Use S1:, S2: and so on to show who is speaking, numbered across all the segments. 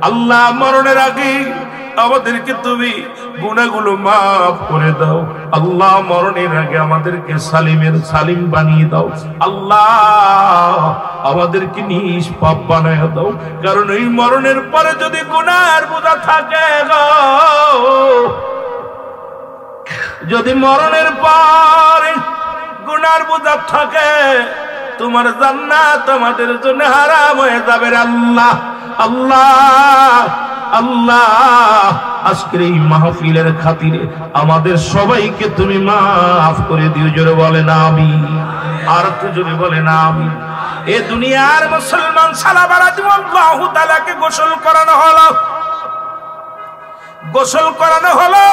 S1: আল্লাহ মরণের আগে আমাদেরকে তুমি গুনাহগুলো মাফ করে দাও। আল্লাহ মরণের আগে আমাদেরকে সালিমের সালিম বানিয়ে দাও। আল্লাহ আমাদেরকে নিষ্পাপ বানায় দাও, কারণ এই মরণের পরে যদি গুনাহের বোঝা থাকে গো, যদি মরণের পরে গুনার বোঝা থাকে, তোমার জান্নাত আমাদের জন্য হারাম হয়ে যাবে। আল্লাহ আল্লাহ আল্লাহ, আজকের এই মাহফিলের খাতিরে আমাদের সবাইকে তুমি মাফ করে দিও। জোরে বলেন আমিন, আর একটু জোরে বলেন আমিন। এ দুনিয়ার মুসলমান সালাবা রাদিয়াল্লাহু তাআলাকে গোসল করানো হলো, গোসল করানো হলো,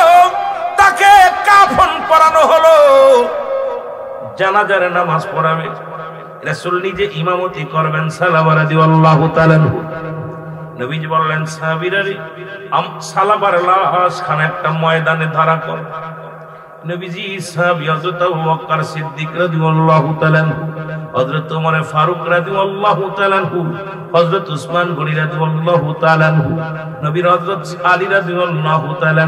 S1: তাকে কাফন পরানো হলো, জানাজার নামাজ পড়াবে, রাসূল নিজে ইমামতি করবেন সালাবা রাদিয়াল্লাহু তাআলা। নবীজি বললেন সাহাবীরা রে, সালাবার লাশ খান একটা ময়দানে ধারা কর। নবীজি সাহাবী হযরত আবু বকর সিদ্দিক রাদিয়াল্লাহু তাআলা, হযরত ওমর ফারুক রাদিয়াল্লাহু তাআলা, হযরত উসমান গনি রাদিয়াল্লাহু তাআলা, নবীর হযরত আলী রাদিয়াল্লাহু তাআলা,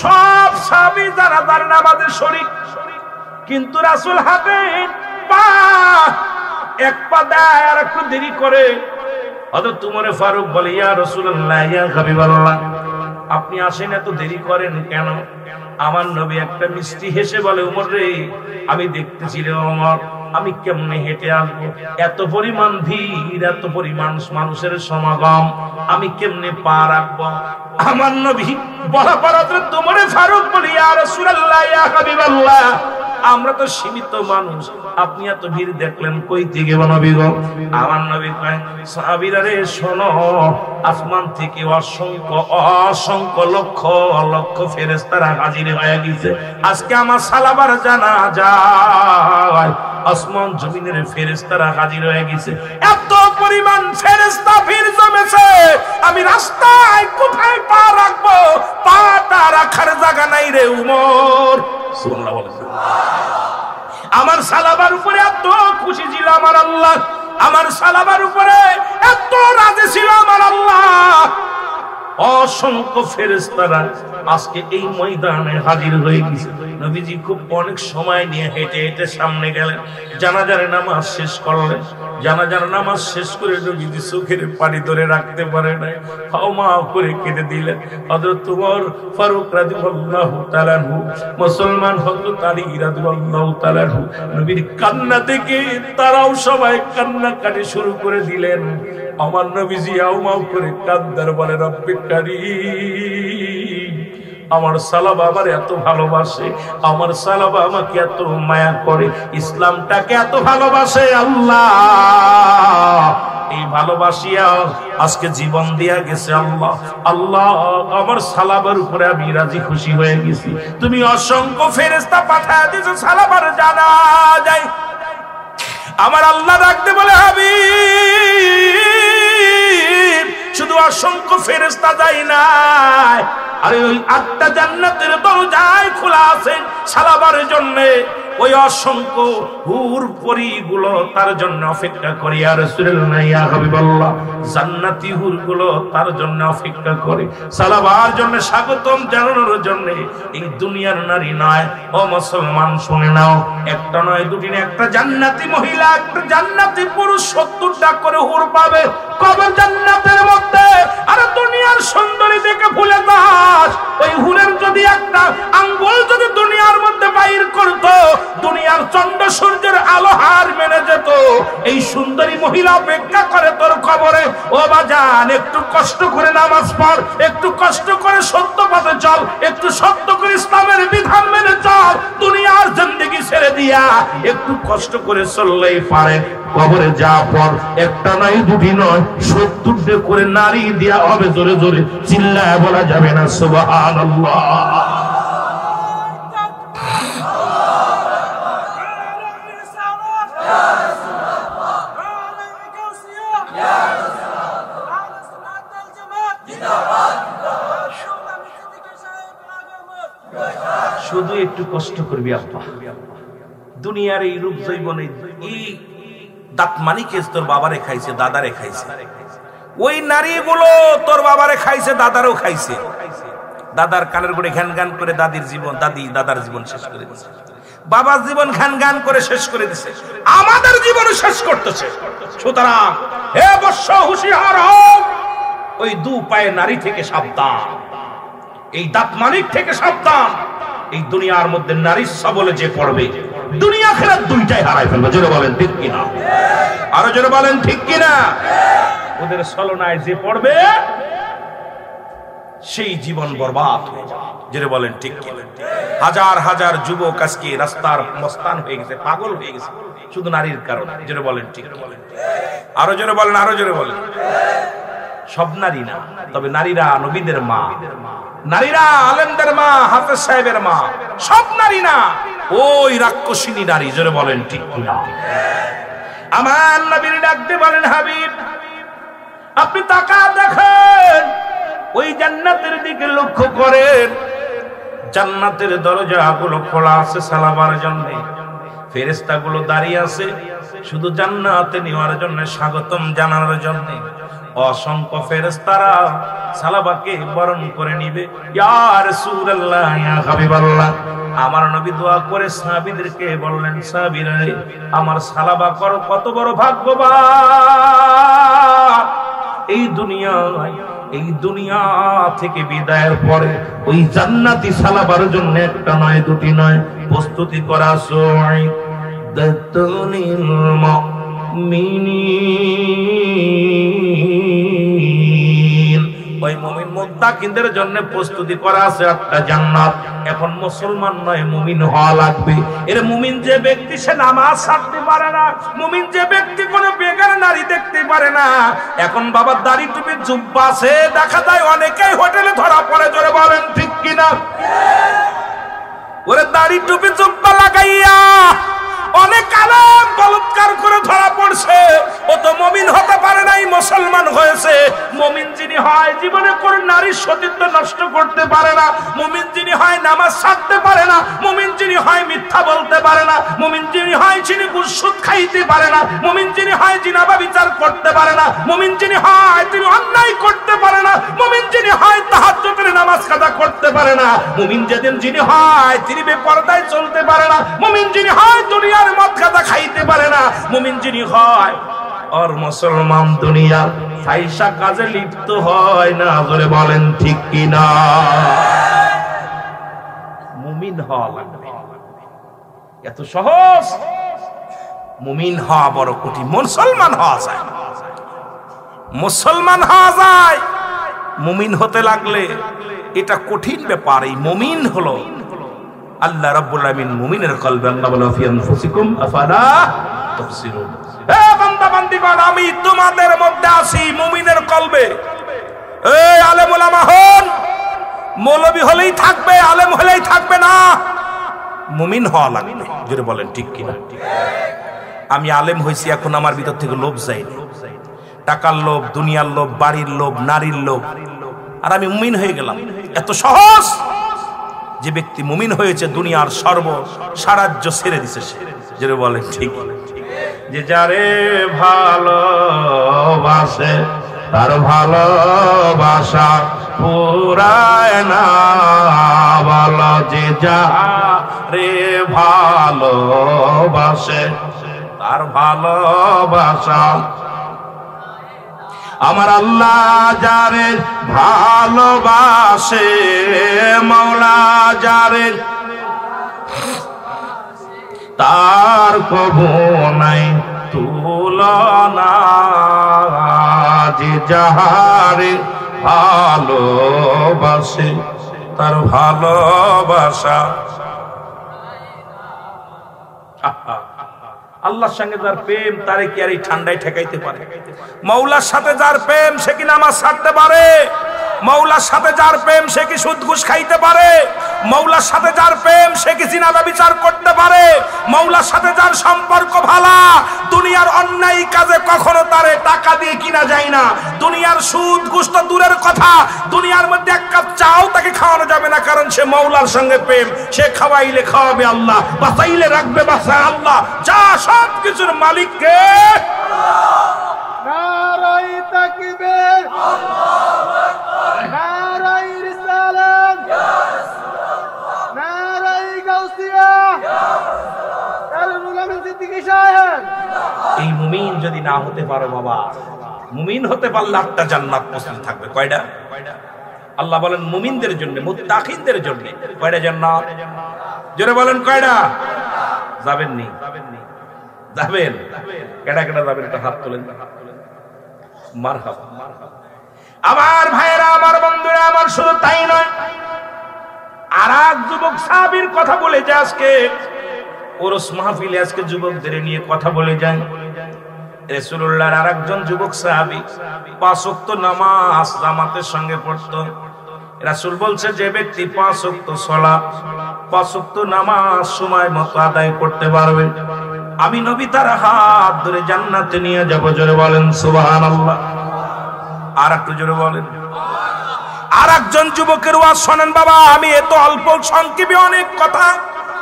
S1: সব সাহাবী জানাজার নামাজে শরীক। কিন্তু রাসূল হাতে পা এক পা দেয় আর একটু দেরি করে। হযরত ওমর ফারুক বলে, ইয়া রাসূলুল্লাহ, ইয়া হাবিবাল্লাহ, আপনি আসেন এত দেরি করেন কেন? আমার নবী একটা মিষ্টি হেসে বলে, ওমর রে, আমি দেখতেছি রে ওমর, আমি কেমনে হেঁটে আসবো, এত পরিমাণ ভিড়, এত পরিমাণ মানুষের সমাগম, আমি কেমনে পা রাখবো? আমার নবী বলা পর হযরত ওমর ফারুক বলে, ইয়া রাসূলুল্লাহ, ইয়া হাবিবাল্লাহ, আমরা তো সীমিত মানুষ, আপনি এত ভিড় দেখলেন কই থেকে নবী গো? আমার নবী কয়, সাহাবীরা রে শোনো, আসমান থেকে অসংখ্য অসংখ্য লক্ষ লক্ষ ফেরেশতারা হাজির হয়ে গেছে। আজকে আমার সালাবার জানাজা, আসমান জমিনের ফেরেশতারা হাজির হয়ে গেছে, এত পরিমাণ ফেরেশতা ভিড় জমেছে, আমি রাস্তায় কোথায় পা রাখবো? পাটা রাখার জায়গা নাই রে উমর। সুবহানাল্লাহ বলেন। আমার সালাবার উপরে এত খুশি ছিল আমার আল্লাহ, আমার সালাবার উপরে এত রাজি ছিল আমার আল্লাহ, অসংখ্য ফেরেশতারা আজকে এই ময়দানে হাজির হয়ে গেছে। নবীজি খুব অনেক সময় নিয়ে হেঁটে হেঁটে সামনে গেলেন, জানাজার নামাজ শেষ করলেন। জানাজার নামাজ শেষ করে নবীজি চোখের পানি ধরে রাখতে পারে নাই, হাওমা করে কেঁদে দিলেন। হযরত ওমর ফারুক রাদিয়াল্লাহু তাআলা আনহু, মুসলমান হযরত আলী রাদিয়াল্লাহু তাআলা আনহু, নবীর কান্না থেকে তারাও সবাই কান্নাকাটি শুরু করে দিলেন। আমার নবীজি হাওমা করে কাঁদতে বলে, রব্বে কারীম, আমার সালাবা আমার এত ভালোবাসে, আমার সালাবা আমাকে এত মায়া করে, ইসলামটাকে এত ভালোবাসে, আল্লাহ এই ভালোবাসিয়া আজকে জীবন দিয়া গেছে। আল্লাহ আল্লাহ, আমার সালাবার উপরে আমি রাজি খুশি হয়ে গেছি। তুমি অসংখ্য ফেরেশতা পাঠায় দিয়েছো সালাবার জানাজায়। আমার আল্লাহ ডাকতে বলে, হাবিব, শুধু অসংখ্য ফেরেশতা যায় নাই, আরে ওই 8টা জান্নাতের দরজায় খোলা আছে সালাবার জন্য। ওই অসংখ্য হুর পরীগুলো তার জন্য অপেক্ষা করে। আর রাসূলুল্লাহ, ইয়া হাবিবাল্লাহ, জান্নাতি হুরগুলো তার জন্য অপেক্ষা করে সালাবার জন্য, স্বাগতম জানানোর জন্য। এই দুনিয়ার নারী নয়, ও মুসলমান শুনে নাও, একটা নয় দুটি নয়, একটা জান্নাতি মহিলা, একটা জান্নাতি পুরুষ 70টা করে হুর পাবে কবে জান্নাতের মধ্যে। আর দুনিয়ার সুন্দরী দেখে ভুলে যাস, ওই হুরের যদি একটা আঙ্গুল যদি দুনিয়ার মধ্যে বাইর করতো, দুনিয়ার চন্দ্র সূর্যের আলো হার মেনে যেত। এই সুন্দরী মহিলা অপেক্ষা করে তোর খবরে। ও বাজান, একটু কষ্ট করে নামাজ পড়, একটু কষ্ট করে সত্য পথে চল, একটু সত্য করে ইসলামের বিধান মেনে চল, দুনিয়ার জিন্দেগি ছেড়ে দিয়া একটু কষ্ট করে চললেই পারে। কবরে যা পর একটা নয় দুটি নয়, 70টা করে নারী দিয়া হবে। জোরে জোরে চিল্লায় বলা যাবে না সুবহানাল্লাহ। শুধু একটু কষ্ট করবি আব্বা, দুনিয়ার এই রূপ জৈবনে এই দাঁত মানিকে তোর বাবারে খাইছে, দাদারে খাইছে, ওই নারীগুলো তোর বাবারে খাইছে, দাদারও খাইছে। দাদার কানের গোড়ে ঘ্যান ঘ্যান করে দাদার জীবন শেষ করে দিয়েছে, বাবার জীবন ঘ্যান ঘ্যান করে শেষ করে দিছে, আমাদের জীবন শেষ করতেছে। সুতরাং হে বৎস, হুঁশিয়ার হও, ওই দু পায়ে নারী থেকে সাবধান, এই দাঁত মানিক থেকে সাবধান। এই দুনিয়ার মধ্যে নারীর সবলে যে পড়বে, দুনিয়া আখিরাত দুইটাই হারাই ফেলবে। জোরে বলেন ঠিক কিনা? আরো জোরে বলেন ঠিক কিনা? ওদের ছলনায় যে পড়বে সেই জীবন বরবাদ হয়ে যাবে। জোরে বলেন ঠিক কিনা? হাজার হাজার যুবক আজকে রাস্তার মস্তান হয়ে গেছে, পাগল হয়ে গেছে শুধু নারীর কারণে। জোরে বলেন ঠিক কিনা? আরো জোরে বলেন, আরো জোরে বলেন। সব নারী না, তবে নারীরা নবীদের মা, নারীরা আলেমদের মা, হাফেজ সাহেবের মা। সব নারী না, ওই রাক্ষসিনী নারী। জোরে বলেন ঠিক কিনা? আমার নবীর ডাকতে বলেন, হাবিব আপনি তাকা দেখেন, ওই জান্নাতের দিকে লক্ষ্য করেন। জান্নাতের দরজাগুলো খোলা আছে সালাবার জন্য, ফেরেশতাগুলো দাঁড়িয়ে আছে শুধু জান্নাতে নেওয়ার জন্য, স্বাগতম জানানোর জন্য। অসংখ্য ফেরেশতারা সালাবাকে বরণ করে নিবে। ইয়া রাসূলুল্লাহ, ইয়া হাবিবাল্লাহ। আমার নবী দোয়া করে সাহাবীদেরকে বললেন, সাহাবীরা আমার সালাবা করো, কত বড় ভাগ্যবান। এই দুনিয়া থেকে বিদায়ের পরে ওই জান্নাতি সালাবার জন্য একটা নয়, দুটি নয়, প্রস্তুতি করা। সুইদাতুল মুমিনিন, ওই মুমিন মুত্তাকিনদের জন্য প্রস্তুতি করা আছে একটা জান্নাত। এখন মুসলমান নয়, মুমিন হওয়া লাগবে। এর মুমিন যে ব্যক্তি সে নামাজ ছাড়তে পারে না, মুমিন যে ব্যক্তি কোনো বেগার নারী দেখতে পারে না। এখন বাবা দাড়ি টুপি জুব্বা আছে, দেখা যায় অনেকেই হোটেলে ধরা পড়ে। জোরে বলেন ঠিক কিনা? ওরে দাড়ি টুপি জুব্বা লাগাইয়া অনেক আলেম বলৎকার করে ধরা পড়ছে। ও তো মুমিন হতে পারে নাই, মুসলমান হয়েছে। মুমিন যিনি হয় জীবনে কোন নারীর সতীত্ব নষ্ট করতে পারে না। মুমিন যিনি হয় নামাজ ছাড়তে পারে না। মুমিন যিনি হয় মিথ্যা বলতে পারে না। মুমিন যিনি হয় যিনি ঘুষ সুদ খাইতে পারে না। মুমিন যিনি হয় জিনা ব্যভিচার করতে পারে না। মুমিন যিনি হয় তিনি অন্যায় করতে পারে না। মুমিন যিনি হয় তাহাজ্জুদের নামাজ কাজা করতে পারে না। মুমিন যিনি হয় তিনি বেপরদায় চলতে পারে না। মুমিন যিনি হয় দুনিয়ার মদ গাঁজা খাইতে পারে না। মুমিন যিনি হয় আর মুসলমান দুনিয়া ফাহিশা কাজে লিপ্ত হয় না। জোরে বলেন ঠিক কিনা? মুমিন হওয়া লাগবে, এত সহজ? মুমিন হওয়া বড় কঠিন। মুসলমান হওয়া যায়, মুসলমান হওয়া যায়। মুমিন হতে লাগলে এটা কঠিন ব্যাপার। এই মুমিন হলো আল্লাহ রাব্বুল আলামিন মুমিনের কলবে, আল্লাহ বলে ফি আনফুসিকুম আফালা তুবসিরুন। হে বান্দা বান্দীগণ, আমি তোমাদের মধ্যে আছি মুমিনের কলবে। এই আলেম ওলামা হন, মৌলবী হলেই থাকবে, আলেম হলেই থাকবে না, মুমিন হওয়া লাগবে। জোরে বলেন ঠিক কিনা? আমি আলেম হইছি, এখন আমার ভিতর থেকে লোভ যায়নি, টাকার লোভ, দুনিয়ার লোভ, বাড়ির লোভ, নারীর লোভ, আর আমি মুমিন হয়ে গেলাম। এত সহজ? যে ব্যক্তি মুমিন হয়েছে দুনিয়ার সর্ব সারাজ্য ছেড়ে দিছে সে। যে বলে ঠিক, যে যারে ভালোবাসে তার ভালোবাসা পুরায় না। বলো যে যারে ভালোবাসে তার ভালোবাসা। আমার আল্লাহ যারে ভালোবাসে, মওলা যারে, তার কবু নাই তুলনা। যে যারে ভালোবাসে তার ভালোবাসা। আল্লাহর সঙ্গে যার প্রেম তারে কি আর এই ঠান্ডায় ঠেকাইতে পারে? মওলার সাথে যার প্রেম সে কি নামাজ ছাড়তে পারে? মওলার সাথে যার প্রেম সে কি সুদ ঘুষ খাইতে পারে? মওলার সাথে যার প্রেম সে কি জিনা ব্যভিচার করতে পারে? মওলার সাথে যার সম্পর্ক ভালো, দুনিয়ার অন্যায় কাজে কখনো তারে টাকা দিয়ে কিনা যায় না। দুনিয়ার সুদ ঘুষ তো দূরের কথা, দুনিয়ার মধ্যে এক কাপ চাও তাকে খাওয়ানো যাবে না, কারণ সে মওলার সঙ্গে প্রেম। সে খাওয়াইলে খাওয়াবে আল্লাহ, বাঁচাইলে রাখবে বাঁচায় আল্লাহ। যা সব কিছুর মালিক কে? নারায়ে তাকবীর।
S2: তাকবীর, আল্লাহু আকবার, নারায়ে রিসালাত, ইয়া রাসূলুল্লাহ, নারায়ে গাউসিয়া, ইয়া রাসূলুল্লাহ, দারুল আমিন সিদ্দিকী সাহেব।
S1: এই মুমিন যদি না হতে পারো বাবা, মুমিন হতে পারলে 8টা জান্নাত প্রস্তুত থাকবে। কয়টা? আল্লাহ বলেন মুমিনদের জন্য, মুত্তাকিনদের জন্য। কয়টা জান্নাত? জোরে বলেন কয়টা? যাবেন নি? যাবেন? কেডা কেডা যাবেন একটা হাত তোলেন। মারহাবা। আমার ভাইরা, আমার বন্ধুরা, আমার শুধু তাই নয়, আরেক যুবক সাহাবীর কথা বলে যায় আজকে ওরস মাহফিলে, আজকে যুবকদের নিয়ে কথা বলে যায়। রাসূলুল্লাহর আরেকজন যুবক সাহাবী 5 ওয়াক্ত নামাজ জামাতের সঙ্গে পড়তো। রাসূল বলছে যে ব্যক্তি 5 ওয়াক্ত সালাত, 5 ওয়াক্ত নামাজ সময় মতো আদায় করতে পারবে, আমি নবী তার হাত ধরে জান্নাতে নিয়ে যাব। জোরে বলেন সুবহানাল্লাহ। আর একটু জোরে বলেন। আর একজন যুবকের ওয়াজ শোনেন বাবা। আমি এত অল্প সংক্ষেপে অনেক কথা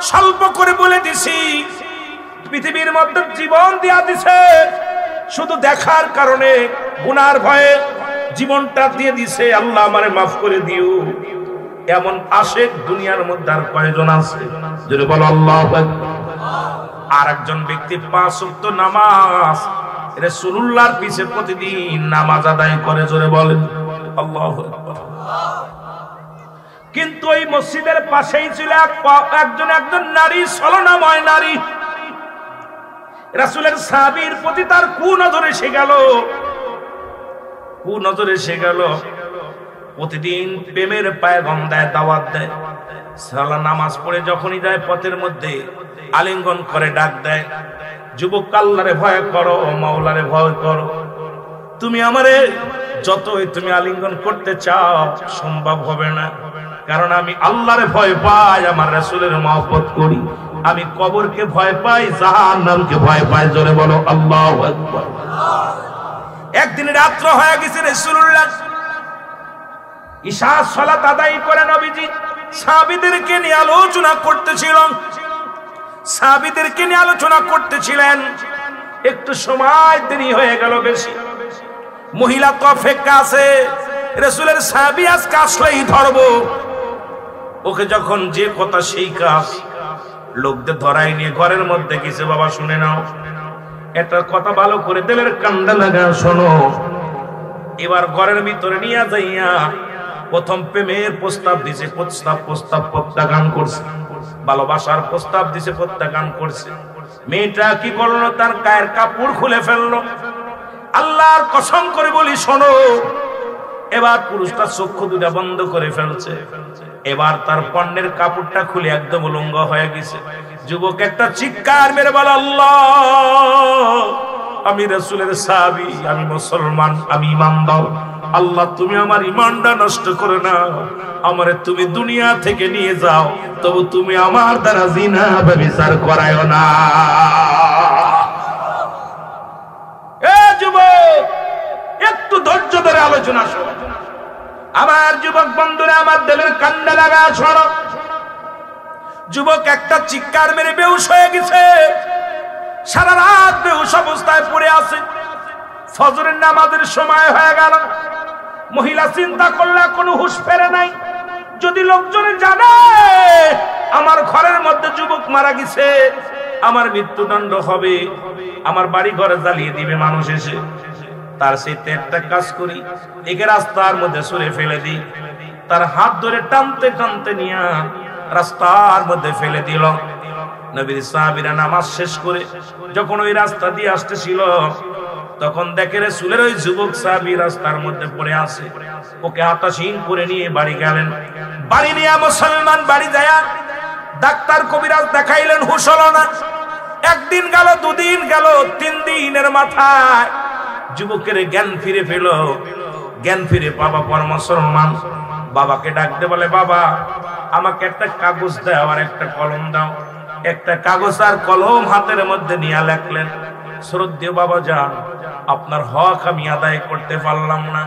S1: স্বল্প করে বলে দিছি। পৃথিবীর মধ্যে জীবন দিয়া দিছে শুধু দেখার কারণে, গুনার ভয়ে জীবনটা দিয়ে দিছে। আল্লাহ আমারে মাফ করে দিও। এমন আশেক দুনিয়ার মধ্যে আর কয়জন আছে? যদি বলো আল্লাহু আকবার। আর একজন ব্যক্তি 5 ওয়াক্ত নামাজ রাসূলুল্লাহর পিছে প্রতিদিন নামাজ আদায় করে। জোরে বলেন আল্লাহু আকবার। কিন্তু ওই মসজিদের পাশেই ছিল একজন নারী, ছলনাময় নারী। রাসূলের সাহাবীর প্রতি তার কুনজর এসে গেল। প্রতিদিন প্রেমের পায়গাম দেয়, দাওয়াত দেয়। সালা নামাজ পড়ে যখনই যায় পথের মধ্যে আলিঙ্গন করে ডাক দেয়, যুবক আল্লাহরে ভয় করো, মাওলারে ভয় করো। তুমি আমারে যতই তুমি আলিঙ্গন করতে চাও সম্ভব হবে না, কারণ আমি আল্লাহরে ভয় পাই, আমার রাসূলের মহব্বত করি। আমি কবরকে ভয় পাই, জাহান্নামকে ভয় পাই। জোরে বলো আল্লাহু আকবার। একদিন রাত্র হয়ে গেছে, রাসূলুল্লাহ ইশার সালাত আদায় করে নবীজি সাহাবীদেরকে নিয়ে আলোচনা করতেছিলেন। একটু সময় দেরি হয়ে গেল বেশি। মহিলা তো অপেক্ষা আছে, রাসূলের সাহাবী আজকে আসলেই ধরবো। ওকে যখন যে কথা সেই কাজ, লোকদের ধরাই নিয়ে ঘরের মধ্যে গেছে। বাবা শুনে নাও, একটা কথা ভালো করে দিলের কান্দা লাগা শোনো। এবার ঘরের ভিতরে নিয়ে যাইয়া প্রথম প্রেমের প্রস্তাব দিছে, প্রস্তাব প্রত্যাখ্যান করছে। ভালোবাসার প্রস্তাব দিছে, প্রত্যাখ্যান করছে। মেয়েটা কি করলো? তার গায়ের কাপড় খুলে ফেললো। আল্লাহর কসম করে বলি শোনো, এবার পুরুষটা চক্ষু দুটা বন্ধ করে ফেলছে। এবার তার পণ্যের কাপড়টা খুলে একদম উলঙ্গ হয়ে গেছে। যুবক একটা চিৎকার মেরে বলে, আল্লাহ, আমি রাসূলের সাহাবী, আমি মুসলমান, আমি ঈমানদার। আল্লাহ, তুমি আমার ঈমানটা নষ্ট করে না, আমারে তুমি দুনিয়া থেকে নিয়ে যাও, তবু তুমি আমার দ্বারা জিনা ব্যভিচার করায়ো না। এ যুবক, একটু ধৈর্য ধরে আলোচনা শোনো। আমার যুবক বন্ধুরা, আমার দিলের কান্না লাগা শোনো। যুবক একটা চিৎকার মেরে বেহুশ হয়ে গেছে। সারা রাত বেহুশ অবস্থায় পড়ে আছে। ফজরের নামাজের সময় হয়ে গেল। মহিলা চিন্তা করলে কোনো হুঁশ ফেরে নাই। যদি লোকজনে জানে আমার ঘরের মধ্যে যুবক মারা গেছে, আমার মৃত্যুদণ্ড হবে, আমার বাড়ি ঘরে জ্বালিয়ে দিবে মানুষ এসে। তার সাথে একটা কাজ করি, একে রাস্তার মধ্যে সরে ফেলে দিই। তার হাত ধরে টানতে টানতে নিয়ে রাস্তার মধ্যে ফেলে দিল। নবীর সাহাবীরা নামাজ শেষ করে যখন ওই রাস্তা দিয়ে আসতেছিল, তখন দেখে রাসূলের ওই যুবক সাহাবী রাস্তার মধ্যে পড়ে আছে। ওকে হাতাশীন করে নিয়ে বাড়ি গেলেন। বাড়ি নিয়ে মুসলমান বাড়ি যায় ডাক্তার কবিরাজ দেখাইলেন, হুঁশ হলো না। একদিন গেল, দুদিন গেল, 3 দিনের মাথায় যুবকের জ্ঞান ফিরে পেল। জ্ঞান ফিরে বাবা পর মুসলমান বাবাকে ডাকতে বলে, বাবা আমাকে একটা কাগজ দাও আর একটা কলম দাও। একটা কাগজ আর কলম হাতের মধ্যে নিয়ে লেখলেন, শ্রদ্ধেয় বাবা যান, আপনার হক আমি আদায় করতে পারলাম না।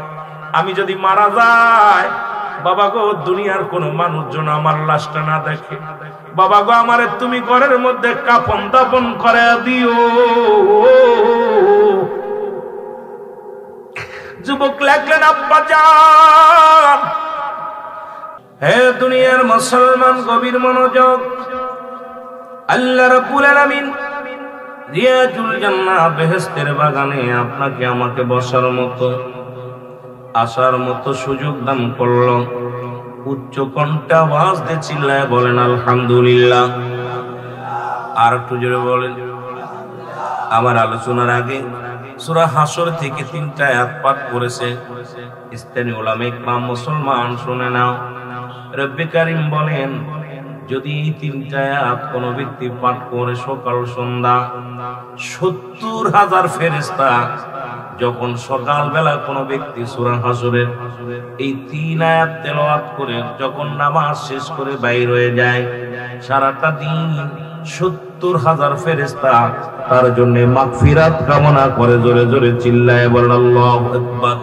S1: আমি যদি মারা যাই, বাবা গো, দুনিয়ার কোনো মানুষজন আমার লাশটা না দেখে। বাবা গো, আমারে তুমি ঘরের মধ্যে কাফন দাফন করে দিও। যুবক লেখলেন, আব্বা জান, হে দুনিয়ার মুসলমান, গভীর মনোযোগ। আল্লাহ রাব্বুল আলামিন রিয়াজুল জান্নাহ, বেহেশতের বাগানে আপনাকে আমাকে বসার মতো, আসার মতো সুযোগ দান করল। উচ্চ কণ্ঠে আওয়াজ দিয়ে চিল্লায় বলেন আলহামদুলিল্লাহ। আর একটু জোরে বলেন। আমার আলোচনার আগে সূরা হাসর থেকে 3টা আয়াত পাঠ করেছে স্থানীয় উলামায়ে কিরাম। মুসলমান শুনে নাও, রব্বে কারীম বলেন, যদি এই 3টা আয়াত কোন ব্যক্তি পাঠ করে সকাল সন্ধ্যা, 70,000 ফেরেশতা যখন সকালবেলা কোন ব্যক্তি সূরা হাসরের এই 3 আয়াত তেলাওয়াত করে যখন নামাজ শেষ করে বাইর হয়ে যায়, সারাটা দিন 70,000 ফেরেশতা তার জন্য মাগফিরাত কামনা করে। জোরে জোরে চিল্লায় বলেন আল্লাহু আকবার।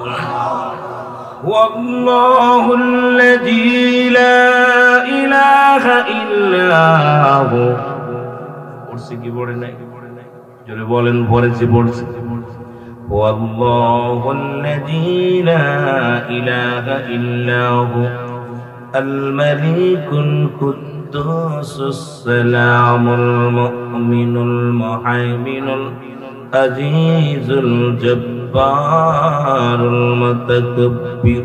S1: ওয়াল্লাহুল্লাযী লা ইলাহা ইল্লা হু। পড়ছি কি পড়ে নাই? জোরে বলেন। পড়েছি, পড়ছি। ওয়াল্লাহুল্লাযী লা ইলাহা ইল্লা হু আল মালিকুল কুদ্দুসুস সালামুল মুমিনুল মুহাইমিনুল আজিজুল জব্বারুল মুতাকাব্বির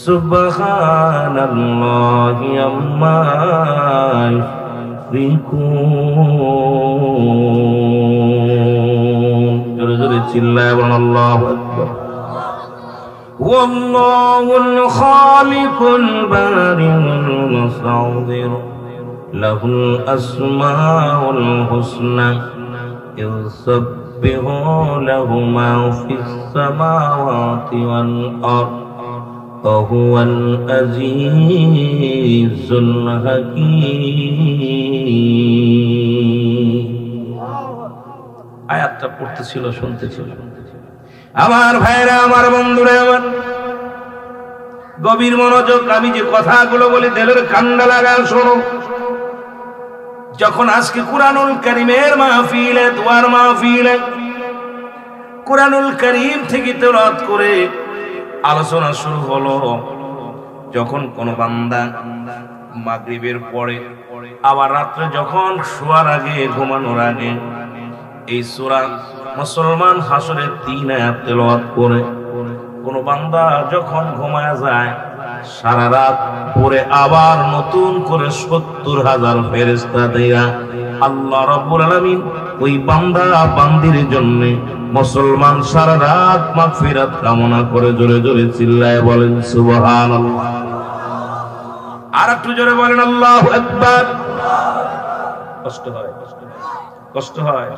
S1: সুবহানাল্লাহি আম্মা ইউশরিকুন। জোরে জোরে চিল্লায় বলেন আল্লাহু আকবার। ওয়াল্লাহুল খালিকুল বারিউল মুসাউবির লাহুল আসমাউল হুসনা ইউসাব্বিহু লাহু মা ফিস সামাওয়াতি ওয়াল আরদ ওয়া হুয়াল আজিজুল হাকীম। আয়াতটা পড়তেছিল, শুনতেছিল। আমার ভাইরা, আমার বন্ধুরা, আমার গভীর মনোযোগ। আমি যে কথাগুলো বলি দিলের কান্ডা লাগা শোনো। যখন আজকে কুরআনুল কারীমের মাহফিলে, দুয়ার মাহফিলে কুরআনুল কারীম থেকে তেলাওয়াত করে আলোচনা শুরু হলো, যখন কোন বান্দা মাগরিবের পরে আবার রাত্রে যখন শোয়ার আগে, ঘুমানোর আগে এই সূরা মুসলমান হাসরের 3 আয়াত তেলাওয়াত করে কোন বান্দা যখন ঘুমায় যায়, সারা রাত পরে আবার নতুন করে 70,000 ফেরেশতা দিয়া আল্লাহ রাব্বুল আলামিন ওই বান্দা বান্দির জন্য মুসলমান সারা রাত মাগফিরাত কামনা করে। জোরে জোরে চিল্লায় বলেন সুবহানাল্লাহ। আর একটু জোরে বলেন আল্লাহু আকবার। কষ্ট হয়, কষ্ট হয়।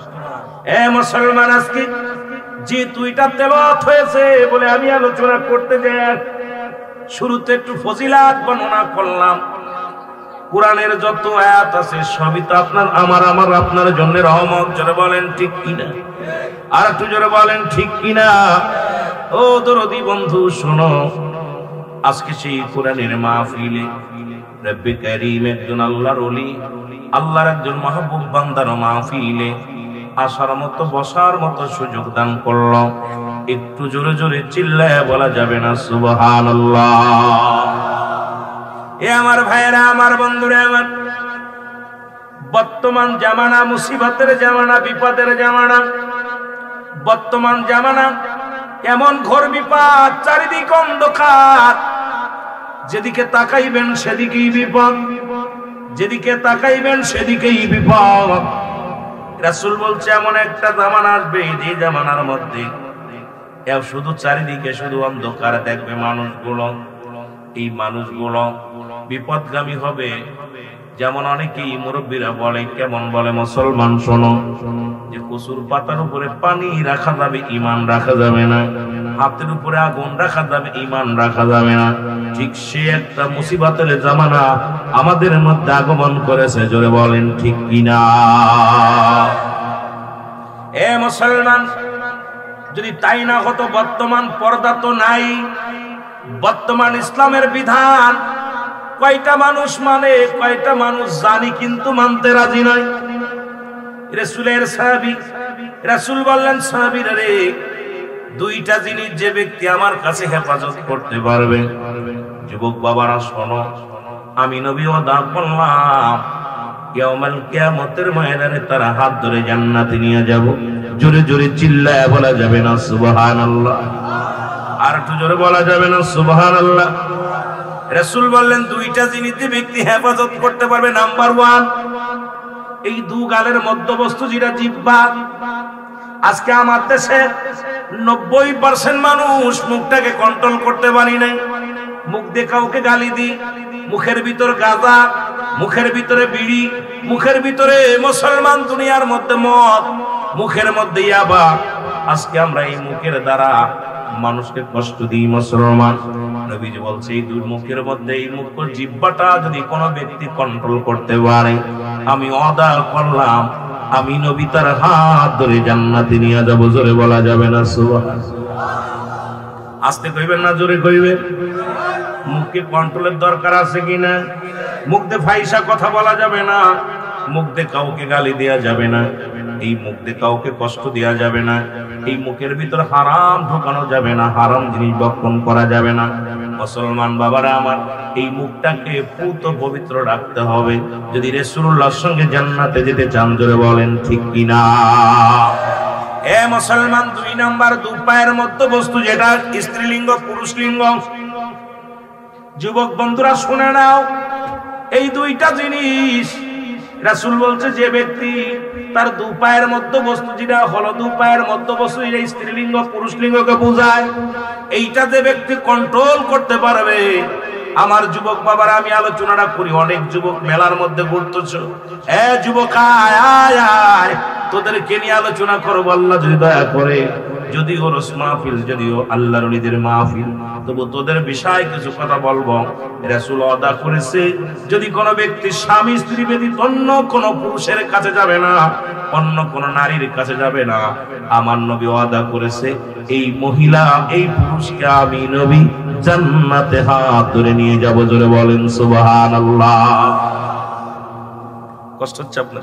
S1: এ মুসলমান, আজকে যে 2টা তেলাওয়াত হয়েছে বলে আমি আলোচনা করতে যাই, শুরুতে একটু ফজিলাত বর্ণনা করলাম। কোরআনের যত আয়াত আছে সবই তো আপনার, আমার আপনার জন্য রহমত। জোরে বলেন ঠিক কিনা? আর একটু জোরে বলেন ঠিক কিনা? ও দরদি বন্ধু, শোনো, আজকে সেই কোরআনের মাহফিলে রব্বে কারীম একজন আল্লাহর ওলি, আল্লাহর একজন মাহবুব বান্দার মাহফিলে আসার মতো, বসার মতো সুযোগ দান করল। একটু জোরে জোরে চিল্লায় বলা যাবে না সুবহানাল্লাহ? এ আমার ভাইয়েরা, আমার বন্ধুরা, আমার বর্তমান জামানা মুসিবতের জামানা, বিপদের জামানা। বর্তমান জামানা এমন ঘোর বিপদ, চারিদিক অন্ধকার, যেদিকে তাকাইবেন সেদিকেই বিপদ, যেদিকে তাকাইবেন সেদিকেই বিপদ। রাসূল বলছে এমন একটা জামানা আসবে, যে জামানার মধ্যে শুধু চারিদিকে শুধু অন্ধকার দেখবে মানুষগুলো। এই মানুষগুলো বিপদগামী হবে। যেমন অনেকেই মুরব্বীরা বলে, কেমন বলে, মুসলমান শোনো, যে কচুর পাতার উপরে পানি রাখা যাবে, ঈমান রাখা যাবে না। হাতের উপরে আগুন রাখা যাবে, ঈমান রাখা যাবে না। ঠিক সে একটা মুসিবতের জামানা আমাদের মধ্যে আগমন করেছে। জোরে বলেন ঠিক কিনা? এ মুসলমান, যদি তাই না হতো, বর্তমান পর্দা তো নাই, বর্তমান ইসলামের বিধান কয়টা মানুষ মানে, কয়টা মানুষ জানি কিন্তু মানতে রাজি নয়। রাসূলের সাহাবী, রাসূল বললেন সাহাবীরা রে, দুইটা জিনিস যে ব্যক্তি আমার কাছে হেফাজত করতে পারবে, যুবক বাবারা শোনো, আমি নবী ওয়াদা করলাম কিয়ামত কিয়ামতের ময়দানে তারা হাত ধরে জান্নাতে নিয়ে যাব। জোরে জোরে চিল্লায় বলা যাবে না সুবহানাল্লাহ? আর একটু জোরে বলা যাবে না সুবহানাল্লাহ? রাসূল বললেন দুইটা জিনিস যে ব্যক্তি হেফাজত করতে পারবে, নাম্বার 1 এই দু গালের মধ্যবস্তু যেটা জিহ্বা। আজকে আমার দেশে 90% মানুষ মুখটাকে কন্ট্রোল করতে পারি নাই। মুখ দিয়ে কাউকে গালি দিই, মুখের ভিতর গাঁজা, মুখের ভিতরে বিড়ি, মুখের ভিতরে মুসলমান দুনিয়ার মধ্যে মদ, মুখের মধ্যে ইয়াবা। আজকে আমরা এই মুখের দ্বারা মানুষকে কষ্ট দিই মুসলমান। নবীজি বলছে এই দুই মুখের মধ্যে এই মুখ জিহ্বাটা যদি কোনো ব্যক্তি কন্ট্রোল করতে পারে, আমি ওয়াদা করলাম আমি নবী তার হাত ধরে জান্নাতে নিয়ে যাব। জোরে বলা যাবে না সুবহানাল্লাহ? আস্তে কইবেন না জোরে কইবেন? মুখকে কন্ট্রোলের দরকার আছে কিনা? মুখ দিয়ে ফাইসা কথা বলা যাবে না, মুখ দিয়ে কাউকে গালি দেয়া যাবে না, এই মুখ দিয়ে কাউকে কষ্ট দেয়া যাবে না, এই মুখের ভিতর হারাম ঢোকানো যাবে না, হারাম জিনিস বক্ষণ করা যাবে না। মুসলমান বাবারা আমার, এই মুখটাকে পুত পবিত্র রাখতে হবে যদি রাসূলুল্লাহর সঙ্গে জান্নাতে যেতে চান। জোরে বলেন ঠিক কিনা? এ মুসলমান, 2 নাম্বার দু পায়ের মধ্যে বস্তু যেটা স্ত্রীলিঙ্গ পুরুষলিঙ্গ। যুবক বন্ধুরা শুনে নাও, এই দুইটা জিনিস রাসূল বলছে যে ব্যক্তি তার দু পায়ের মধ্যে বস্তু যেটা হলো, দু পায়ের মধ্যে বস্তু যেটা স্ত্রীলিঙ্গ পুরুষলিঙ্গকে বোঝায়, এইটা যে ব্যক্তি কন্ট্রোল করতে পারবে। আমার যুবক বাবারা, আমি আলোচনাটা করি, অনেক যুবক মেলার মধ্যে ঘুরতেছ। এ যুবক আয় আয় আয়, তোদেরকে নিয়ে আলোচনা করবো আল্লাহ যদি দয়া করে। যদিও রস মাহফিল, যদিও আল্লাহর ওলিদের মাহফিল, তবু তোদের বিষয়ে কিছু কথা বলবো। রাসূল ওয়াদা করেছে যদি কোনো ব্যক্তি স্বামী স্ত্রী ব্যতীত অন্য কোনো পুরুষের কাছে যাবে না, অন্য কোনো নারীর কাছে যাবে না, আমার নবী ওয়াদা করেছে এই মহিলা এই পুরুষকে আমি নবী জান্নাতে হাত ধরে নিয়ে যাব। জোরে বলেন সুবহানাল্লাহ? কষ্ট হচ্ছে আপনার?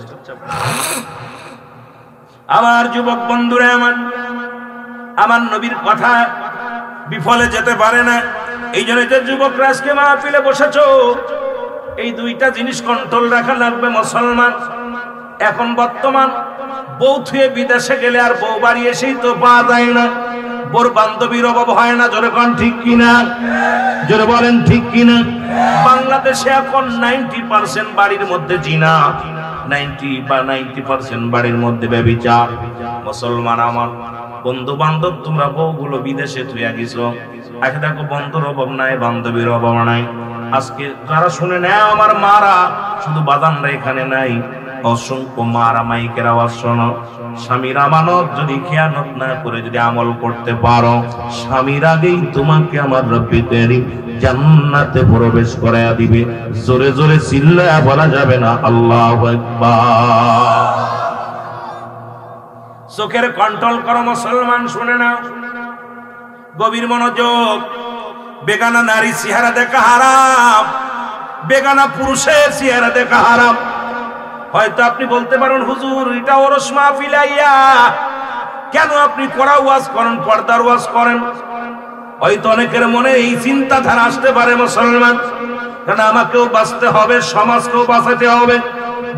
S1: আমার যুবক বন্ধুরা, আমার নবীর কথা বিফলে যেতে পারে না। এই জন্য যে যুবকরা আজকে মাহফিলে বসেছো, এই দুইটা জিনিস কন্ট্রোল রাখা লাগবে মুসলমান। এখন বর্তমান বউ থুয়ে বিদেশে গেলে আর বউ বাড়ি এসেই তো পাওয়া যায় না, বোর বান্ধবীর অভাব হয় না। জোরে কোন ঠিক কিনা? জোরে বলেন ঠিক কিনা? বাংলাদেশে এখন 90% বাড়ির মধ্যে জিনা, 90% বাড়ির মধ্যে ব্যভিচার। মুসলমান আমার বন্ধু বান্ধব, তোমরা বউগুলো বিদেশে থুয়ে গেছো। আজকে দেখো বন্ধুর অভাব নাই, বান্ধবীর অভাব নাই। আজকে যারা শুনে নেয় আমার মারা, শুধু বাদানরা এখানে নাই, অসংখ্য মারা মাইকের আওয়াজ শোনো। স্বামীর আমানত যদি খেয়ানত না করে যদি আমল করতে পারো, স্বামীর আগেই তোমাকে আমার রব্বি কারীম জান্নাতে প্রবেশ করায়া দিবে। জোরে জোরে চিল্লায়া বলা যাবে না আল্লাহু আকবার? চোখের কন্ট্রোল করো মুসলমান, শুনে নাও, গভীর মনোযোগ। বেগানা নারী চেহারা দেখা হারাম, বেগানা পুরুষের চেহারা দেখা হারাম। হয়তো আপনি বলতে পারেন হুজুর এটা ওরস মাহফিল আইয়া কেন আপনি কড়া ওয়াজ করেন, পর্দার ওয়াজ করেন? হয়তো অনেকের মনে এই চিন্তাধারা আসতে পারে মুসলমান, কারণ আমাকেও বাঁচতে হবে, সমাজকেও বাঁচাতে হবে।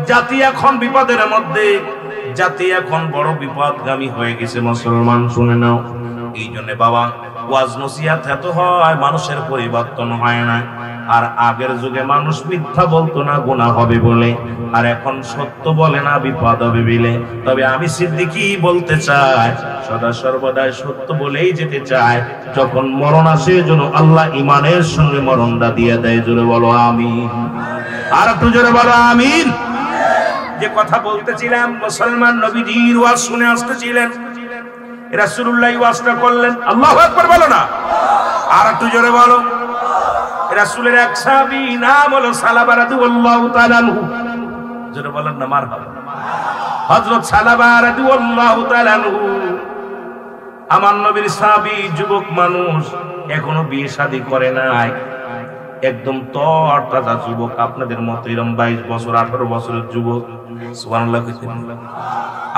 S1: জাতি এখন বিপদের মধ্যে, জাতি এখন বড় বিপদগামী হয়ে গেছে মুসলমান, শুনে নাও। এই জন্য বাবা, ওয়াজ নসিহত এত হয়, মানুষের পরিবর্তন হয় না। আর আগের যুগে মানুষ মিথ্যা বলতো না গুনাহ হবে বলে, আর এখন সত্য বলে না বিপদ হবে বলে। তবে আমি সিদ্দিকী বলতে চাই, সদা সর্বদাই সত্য বলেই যেতে চায়। যখন মরণ আসে যেন আল্লাহ ইমানের সঙ্গে মরণটা দিয়ে দেয়। জোরে বলো আমিন। আর একটু জোরে বলো আমিন। যে কথা বলতেছিলাম, মুসলমান নবীজির ওয়াজ শুনে আসতেছিলেন, রাসূলুল্লাহ ওয়াজটা করলেন। আল্লাহু আকবার বলো না? আর একটু জোরে বলো। রাসূলের এক সাহাবী নাম হলো সালাবা রাদিয়াল্লাহু তাআলা আনহু। জোরে বলেন না মারহাবা। হযরত সালাবা রাদিয়াল্লাহু তাআলা আনহু আমার নবীর সাহাবী, যুবক মানুষ, এখনো বিয়ে শাদী করে নাই, একদম তরতাজা যুবক, আপনাদের মতো এরকম 22 বছর 18 বছরের যুবক। সুবহানাল্লাহ।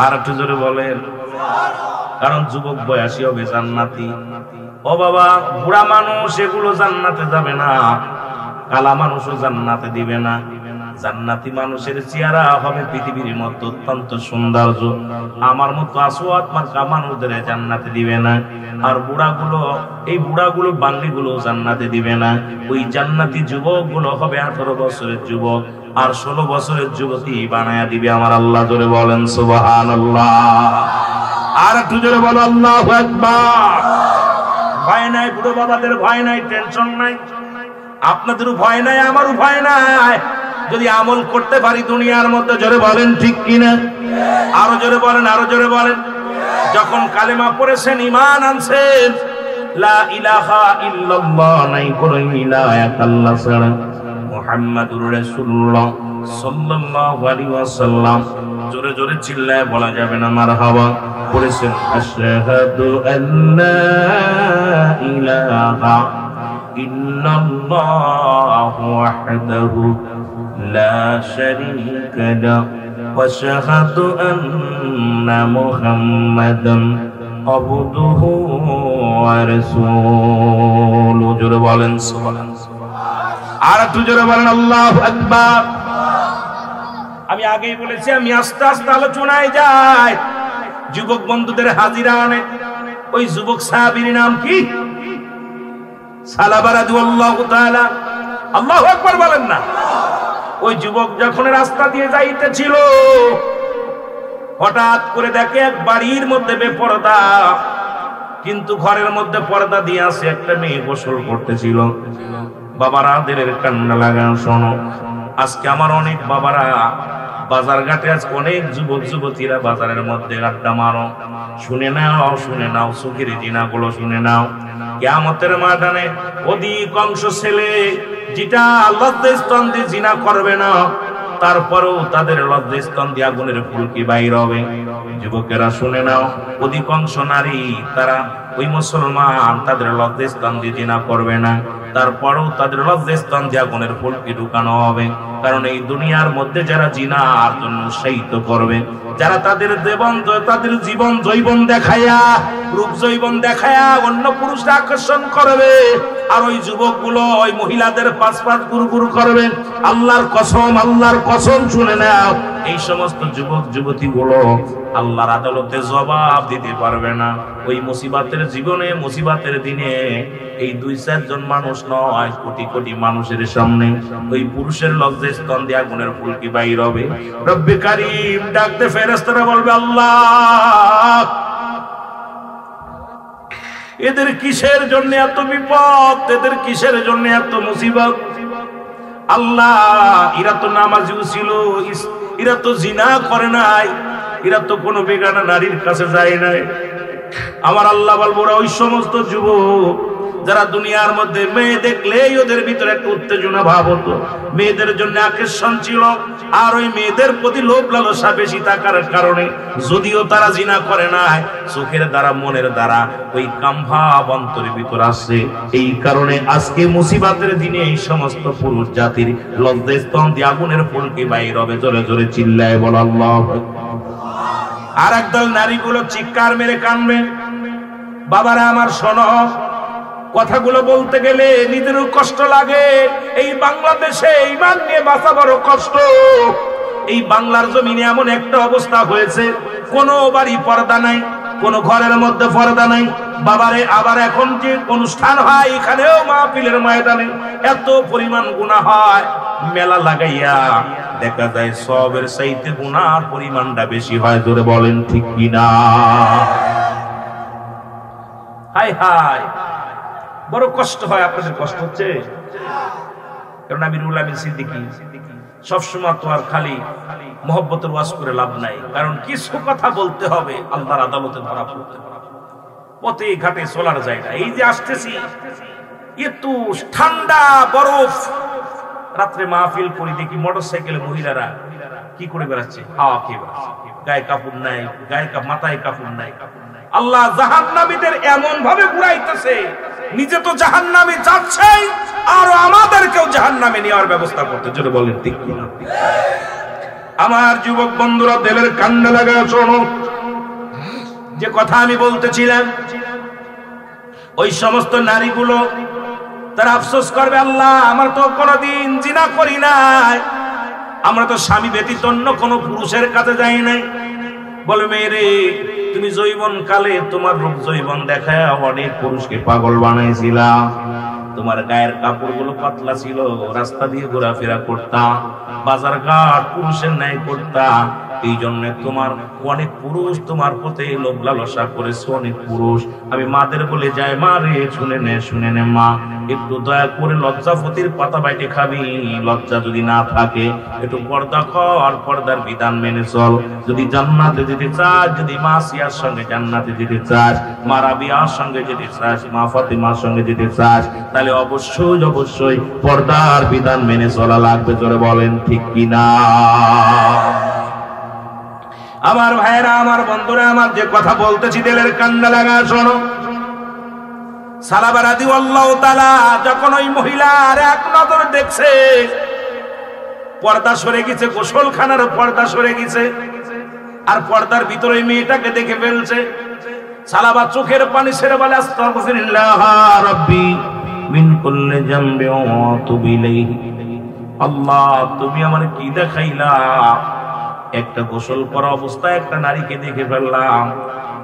S1: আর একটু জোরে বলেন। কারণ যুবক বয়সী হবে জান্নাতি। ও বাবা, বুড়া মানুষ এগুলো জান্নাতে যাবে না, কালা মানুষও জান্নাতে দিবে না। জান্নাতি মানুষের চেহারা হবে পৃথিবীর মতো অত্যন্ত সৌন্দর্য, আমার মতো আসওয়াত মার্কা মানুষদের জান্নাতে দিবে না। আর বুড়াগুলো, এই বুড়াগুলো বাঙ্গিগুলো জান্নাতে দিবে না। ওই জান্নাতি যুবকগুলো হবে 18 বছরের যুবক আর 16 বছরের যুবতী বানায়া দিবে আমার আল্লাহ। জোরে বলেন সুবহানাল্লাহ। আর একটু জোরে বলো আল্লাহু আকবার। ভয় নাই, বুড়ো বাবাদের ভয় নাই, টেনশন নাই, আপনাদেরও ভয় নাই, আমারও ভয় নাই। যদি আমল করতে পারি দুনিয়ার মধ্যে, জোরে বলেন ঠিক কিনা? আরো জোরে বলেন, আরো জোরে বলেন। যখন কালেমা পড়েছেন, ঈমান আনছেন, লা ইলাহা ইল্লাল্লাহ, নাই কোন ইলাহ এক আল্লাহ ছাড়া, মুহাম্মাদুর রাসূলুল্লাহ সাল্লাল্লাহু আলাইহি ওয়াসাল্লাম, জোরে জোরে চিল্লায় বলা যাবে না মারহাবা পড়েছেন। আশহাদু আল্লা ইলাহা ইল্লাল্লাহু ওয়াহদাহু লা শারীকা লাহু ওয়া আশহাদু আন্না মুহাম্মাদান আবদুহু ওয়া রাসূলুহু। জোরে বলেন সুবহানাল্লাহ। আর একটু জোরে বলেন আল্লাহু আকবার। আমি আগেই বলেছি, আমি আস্তে আস্তে আলোচনায় যাই। যুবক বন্ধুদের হাজিরা আনে। ওই যুবক সাহাবীর নাম কি? সালাবা রাদিয়াল্লাহু তাআলা। আল্লাহু আকবার বলেন না। ওই যুবক যখন রাস্তা দিয়ে যাইতেছিল, হঠাৎ করে দেখে এক বাড়ির মধ্যে বেপরদা, কিন্তু ঘরের মধ্যে পর্দা দিয়ে আছে একটা মেয়ে গোসল করতেছিল। বাবারা দিলের কান্না লাগান, শোনো, আজকে আমার অনেক বাবারা বাজার ঘাটে, আজ অনেক যুবক যুবতীরা বাজারের মধ্যে আড্ডা মারো। শুনে নাও, শুনে নাও, চোখের জিনাগুলো শুনে নাও। কিয়ামতের ময়দানে অধিকাংশ ছেলে যেটা লজ্জাস্থান দিয়ে জিনা করবে না, তারপরেও তাদের লজ্জাস্থান দিয়ে আগুনের ফুলকি বাইর হবে। যুবকেরা শুনে নাও, অধিকাংশ নারী তারা ওই মুসলমান, তাদের লজ্জাস্থান দিয়ে জিনা করবে না, তারপরেও তাদের লজ্জাস্থান দিয়ে আগুনের ফুলকি ঢুকানো হবে। কারণ এই দুনিয়ার মধ্যে যারা জিনার জন্য উৎসাহিত করবে, যারা তাদের জীবন জৈবন দেখায়া, রূপ জৈবন দেখায়া অন্য পুরুষরা আকর্ষণ করবে, আর ওই যুবকগুলো ওই মহিলাদের পাঁচ গুরু করবে, আল্লাহর কসম শুনে নাও, এই সমস্ত যুবক যুবতী গুলো আল্লাহর আদালতে জবাব দিতে পারবে না। ওই মুসিবতের জীবনে, মুসিবতের দিনে এই 2-4 জন মানুষ নয়, কোটি কোটি মানুষের সামনে ওই পুরুষের লজ্জাস্থান দিয়ে আগুনের ফুলকি বাইর হবে। রব্বে কারীম ডাকতে ফেরেশতারা বলবে, আল্লাহ, এদের কিসের জন্য এত বিপদ, এদের কিসের জন্য এত মুসিবত? আল্লাহ, এরা তো নামাজিও ছিল, এরা তো জিনা করে নাই, এরা তো কোনো বেগানা নারীর কাছে যায় নাই। আমার আল্লাহ বলবো, ওই সমস্ত যুবক যারা দুনিয়ার মধ্যে মেয়ে দেখলেই ওদের ভিতরে একটা উত্তেজনা ভাব হতো, মেয়েদের জন্য আকর্ষণ ছিল, আর ওই মেয়েদের প্রতি লোভ লালসা বেশি থাকার কারণে যদিও তারা জিনা করে নাই, চোখের দ্বারা মনের দ্বারা ওই কামভাব অন্তরের ভিতর আসে। এই কারণে আজকে মুসিবতের দিনে এই সমস্ত পুরুষ জাতির লজ্জাস্থান দিয়ে আগুনের ফুলকি বাইর হবে। জোরে জোরে চিল্লায় বল আল্লাহু আকবার। আর একদল নারীগুলো চিৎকার মেরে কানবে। বাবারা আমার, শোনো, কথাগুলো বলতে গেলে নিজেরও কষ্ট লাগে। এই বাংলাদেশে ঈমান নিয়ে বাঁচা বড় কষ্ট। এই বাংলার জমিনে এমন একটা অবস্থা হয়েছে, কোনো বাড়ি পর্দা নাই, কোনো ঘরের মধ্যে পর্দা নাই। বাবারে, আবার এখন যে অনুষ্ঠান হয় এখানেও মাহফিলের ময়দানে এত পরিমাণ গুনাহ হয়, মেলা লাগাইয়া দেখা যায় সবের চাইতে গুনাহর পরিমাণটা বেশি হয়। জোরে বলেন ঠিক কিনা? হায় হায়, বড় কষ্ট হয়। আপনাদের কষ্ট হচ্ছে? কারণ আমিরুল আমিন সিদ্দিকী সবসময় তো আর খালি মহব্বতের ওয়াজ করে লাভ নাই, কারণ কিছু কথা বলতে হবে, আল্লাহর আদালতে ধরা পড়তে হবে, পথে ঘাটে চলার জায়গা। এই যে আসতেছি, একটু ঠান্ডা বরফ, রাত্রে মাহফিল করি, দেখি মোটরসাইকেলে মহিলারা কি করে বেড়াচ্ছে, হাওয়া খেয়ে বেড়াচ্ছে, গায়ে কাপড় নাই, মাথায় কাপড় নাই। আল্লাহ জাহান্নামীদের এমন ভাবে ঘুরাইতেছে, নিজে তো জাহান্নামে যাচ্ছে, আর আমাদেরকেও জাহান্নামে নেওয়ার ব্যবস্থা করতে। জোরে বলেন ঠিক কিনা? আমার যুবক বন্ধুরা, দিলের কান্না লাগায় শোনো, যে কথা আমি বলতেছিলাম, ওই সমস্ত নারীগুলো তারা আফসোস করবে, আল্লাহ আমরা তো কোনোদিন জিনা করি নাই, আমরা তো স্বামী ব্যতীত অন্য কোনো পুরুষের কাছে যাই নাই। বলে মেয়েরে, তুমি যৌবন কালে তোমার রূপ যৌবন দেখায় অনেক পুরুষকে পাগল বানাইছিলা, তোমার গায়ের কাপড়গুলো পাতলা ছিল, রাস্তা দিয়ে ঘোরাফেরা করতা, বাজার ঘাট পুরুষের ন্যায় করতা, এই জন্য তোমার অনেক পুরুষ তোমার প্রতি লোভ লালসা করেছে, অনেক পুরুষ। আমি মাদের বলে যাই, মা রে শুনে নে মা, একটু দয়া করে লজ্জাপতির পাতা বাইটে খাবি, লজ্জা যদি না থাকে একটু পর্দা কর, পর্দার বিধান মেনে চল। যদি জান্নাতে যেতে চাস, যদি মা সিয়ার সঙ্গে জান্নাতে যেতে চাস, মা রাবিয়ার সঙ্গে যেতে চাস, মা ফাতিমার সঙ্গে যেতে চাস, তাহলে অবশ্যই পর্দার বিধান মেনে চলা লাগবে। জোরে বলেন ঠিক কিনা? আমার ভাইরা, আমার বন্ধুরা, আমার যে কথা বলতেছি দিলের কান্দা লাগা শোনো। সালাবা রাদিয়াল্লাহু তাআলা যখন ওই মহিলার এক নজর দেখছে, পর্দা সরে গেছে, গোসলখানার পর্দা সরে গেছে, আর পর্দার ভিতরে মেয়েটাকে দেখে ফেলছে। সালাবা চোখের পানি ছেড়ে বলে, আস্তাগফিরুল্লাহ রাব্বি মিন কুল্লি যামবি ওয়া আতুবু ইলাইহি। আল্লাহ, তুমি আমার কি দেখাইলা? একটা গোসল করা অবস্থায় একটা নারীকে দেখে ফেললাম।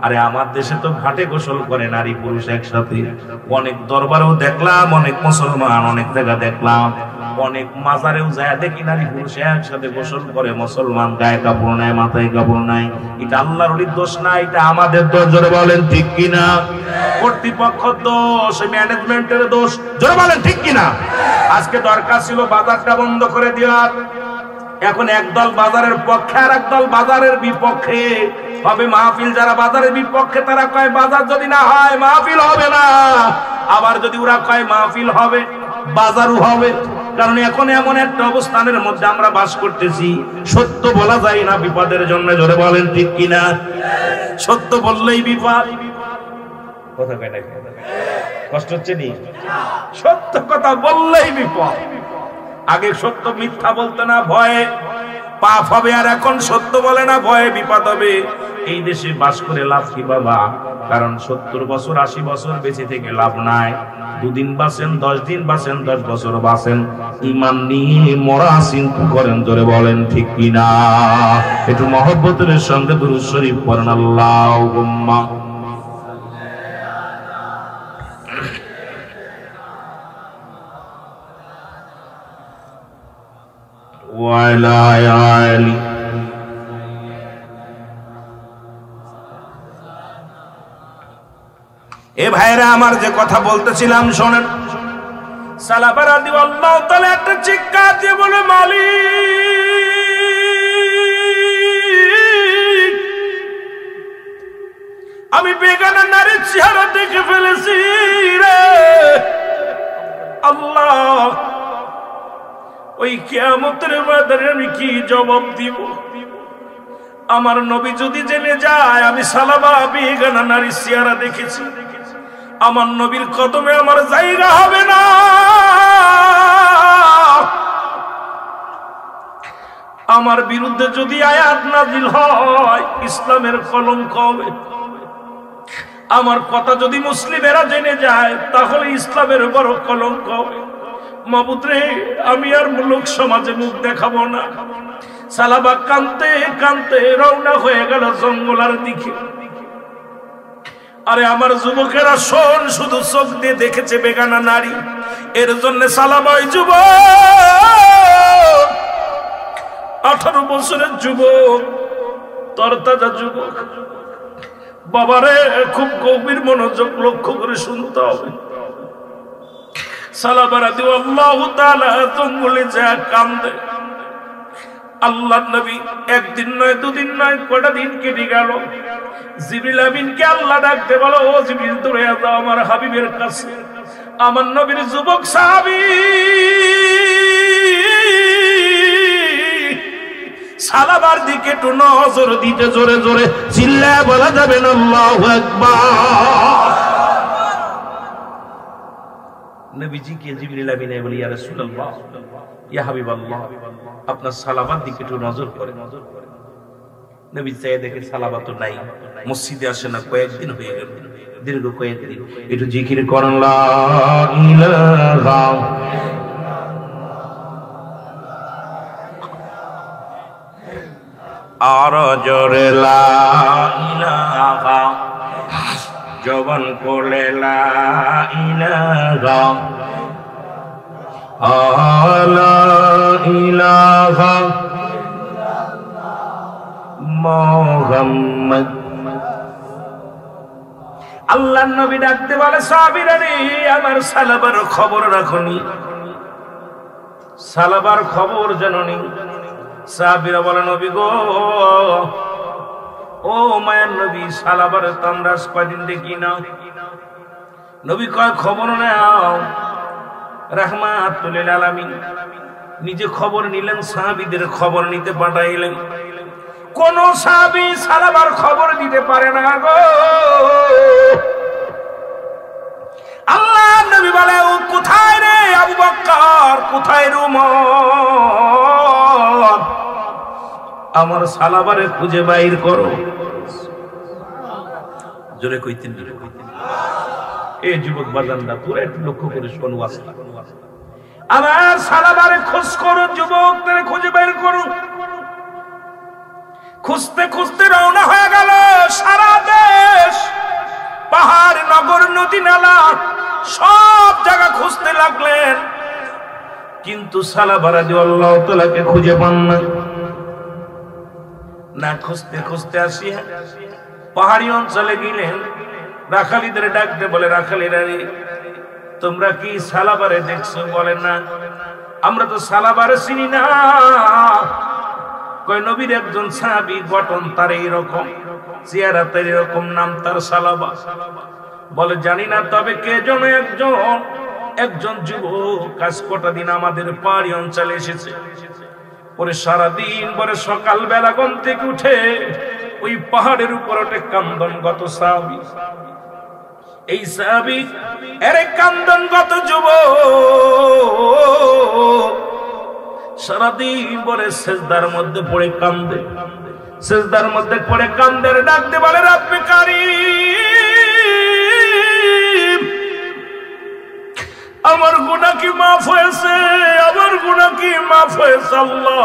S1: আরে আমার দেশে তো ঘাটে গোসল করে নারী পুরুষ একসাথে, অনেক দরবারেও দেখলাম, অনেক মুসলমান অনেক জায়গা দেখলাম, অনেক মাজারেও যায় দেখি নারী পুরুষ একসাথে গোসল করে, মুসলমান গায়ে কাপড় নাই, মাথায় কাপড় নাই। এটা আল্লাহর ওলির দোষ না, এটা আমাদের দোষ। জোরে বলেন ঠিক কিনা? কর্তৃপক্ষের দোষ, ম্যানেজমেন্টের দোষ। জোরে বলেন ঠিক কিনা? আজকে দরকার ছিল বাজারটা বন্ধ করে দেওয়ার, এখন একদল বাজারের পক্ষে আর একদল বাজারের বিপক্ষে হবে। মাহফিল যারা বাজারের বিপক্ষে তারা কয় বাজার যদি না হয় মাহফিল হবে না, আবার যদি ওরা কয় মাহফিল হবে বাজারও হবে। কারণ এখন এমন একটা অবস্থানের মধ্যে আমরা বাস করতেছি, সত্য বলা যায় না বিপদের জন্য। জোরে বলেন ঠিক কিনা? সত্য বললেই বিপদ। কথা কয় না, কষ্ট হচ্ছে নি? সত্য কথা বললেই বিপদ। আগে সত্য মিথ্যা বলতে না ভয়ে পাপ হবে, আর এখন সত্য বলে না ভয়ে বিপদ হবে। এই দেশে বাস করে লাভ কি বাবা? কারণ 70 বছর 80 বছর বেঁচে থেকে লাভ নাই। 2 দিন বাঁচেন, 10 দিন বাঁচেন, 10 বছর বাঁচেন, ইমান নিয়ে মরা চিন্তা করেন। জোরে বলেন ঠিক কিনা? একটু মহব্বতের সঙ্গে দুরূদ শরীফ পড়েন, আল্লাহুম্মা ওয়ালা আলি। এ ভাইরা, আমার যে কথা বলতেছিলাম শোনেন। সালাবা রাদিয়াল্লাহু তাআলা একটা চিৎকার দিয়ে বলে, মালিক, আমি বেগানা নারীর চেহারা দেখে ফেলেছি রে আল্লাহ। ওই কিয়ামতের ময়দানে আমি কি জবাব দিব? আমার নবী যদি জেনে যায় আমি সালাবা বেগানা নারীর চেহারা দেখেছি, আমার নবীর কদমে আমার জায়গা হবে না। আমার বিরুদ্ধে যদি আয়াত নাজিল হয় ইসলামের কলঙ্ক হবে। আমার কথা যদি মুসলিমেরা জেনে যায় তাহলে ইসলামের বড় কলঙ্ক হবে। মাবুদ রে, আমি আর লোক সমাজে মুখ দেখাবো না। সালাবা কানতে কানতে রওনা হয়ে গেল জঙ্গলার দিকে। আরে আমার যুবকেরা শোন, শুধু চোখ দিয়ে দেখেছে বেগানা নারী, এর জন্য সালাবা ওই যুবক, 18 বছরের যুবক, তরতাজা যুবক, বাবারে খুব গভীর মনোযোগ লক্ষ্য করে শুনতে হবে। সালাবা রাদিয়াল্লাহু তাআলা জঙ্গলে যা কান্দে। আল্লাহর নবী একদিন নয়, 2 দিন নয়, কয়টা দিন কেটে গেল। জিবরিল আমিনকে আল্লাহ ডাকতে বলো, ও জিবরিল দৌড়ে যাও আমার হাবিবের কাছে। আমার নবীর যুবক সাহাবী সালাবার দিকে একটু নজর দিতে জোরে জোরে চিল্লায় বলা যাবে না আল্লাহু আকবার। নবীজিকে জিবরিল আমিন বলে, ইয়া রাসূলুল্লাহ, ইয়া হাবিবাল্লাহ, আপনার সালাবার দিকে একটু নজর করে। নবী চাই দেখে সালাবা তো নাই, মসজিদে আসে না, কয়েকদিন হয়ে গেল, দীর্ঘ কয়েকদিন। একটু জিকির করেন লা ইলাহা আর জোরে লা ইলাহা, জবান কোলে লা ইলাহা লা ইলাহা মুহাম্মদ। আল্লাহর নবী ডাকতে বলে সাহাবীরা রে আমার সালাবার খবর রাখনি, সালাবার খবর জাননি। সাহাবীরা বলে নবী গো, ও মায়ের নবী, সালাবার তো আমরা কয়দিন দেখি না। নবী কয় খবর নাও। রাহমাতুল আলামিন নিজে খবর নিলেন, সাহাবীদের খবর নিতে পাঠাইলেন। কোন সাহাবী সালাবার খবর দিতে পারে না গো। আল্লাহ নবী বলে ও কোথায় রে আবু বকর, কোথায় রে উমর, আমার সালাবারে খুঁজে বাইর করো। জোরে কইতেন এই যুবক বাজানরা, পুরো একটু লক্ষ্য করে শোনো আসলা, আমার সালাবারে খোঁজ করো, যুবকদের খুঁজে বাইর করো। খুঁজতে খুঁজতে রওনা হয়ে গেল সারা দেশ, পাহাড়, নগর, নদী, নালা সব জায়গা খুঁজতে লাগলেন, কিন্তু সালাবা রাদিয়াল্লাহু তাআলাকে খুঁজে পান না। না খুঁজতে খুঁজতে আসিয়া পাহাড়ি অঞ্চলে গেলেন। রাখালিদের ডাকতে বলে রাখালিরা রে তোমরা কি সালাবারে দেখছো? বলেন না আমরা তো সালাবারে চিনি না। কয় নবীর একজন সাহাবী, গঠন তার এইরকম, চেহারা তার এরকম, নাম তার সালাবা। বলে জানি না, তবে কে যেন একজন যুবক কাজ কটা দিন আমাদের পাহাড়ি অঞ্চলে এসেছে। পরে সারাদিন পরে সকাল বেলা ঘুম থেকে উঠে ওই পাহাড়ের উপর ওঠে কান্দনগত সাহাবী। এই সাহাবী এর কান্দনগত যুবক সারাদিন পরে সেজদার মধ্যে পড়ে কান্দে, সেজদার মধ্যে পড়ে কান্দে, ডাকতে বলে রব্বে কারীম আমার গুনাহ কি মাফ হয়েছে, আমার গুনাহ কি মাফ হয়েছে আল্লাহ,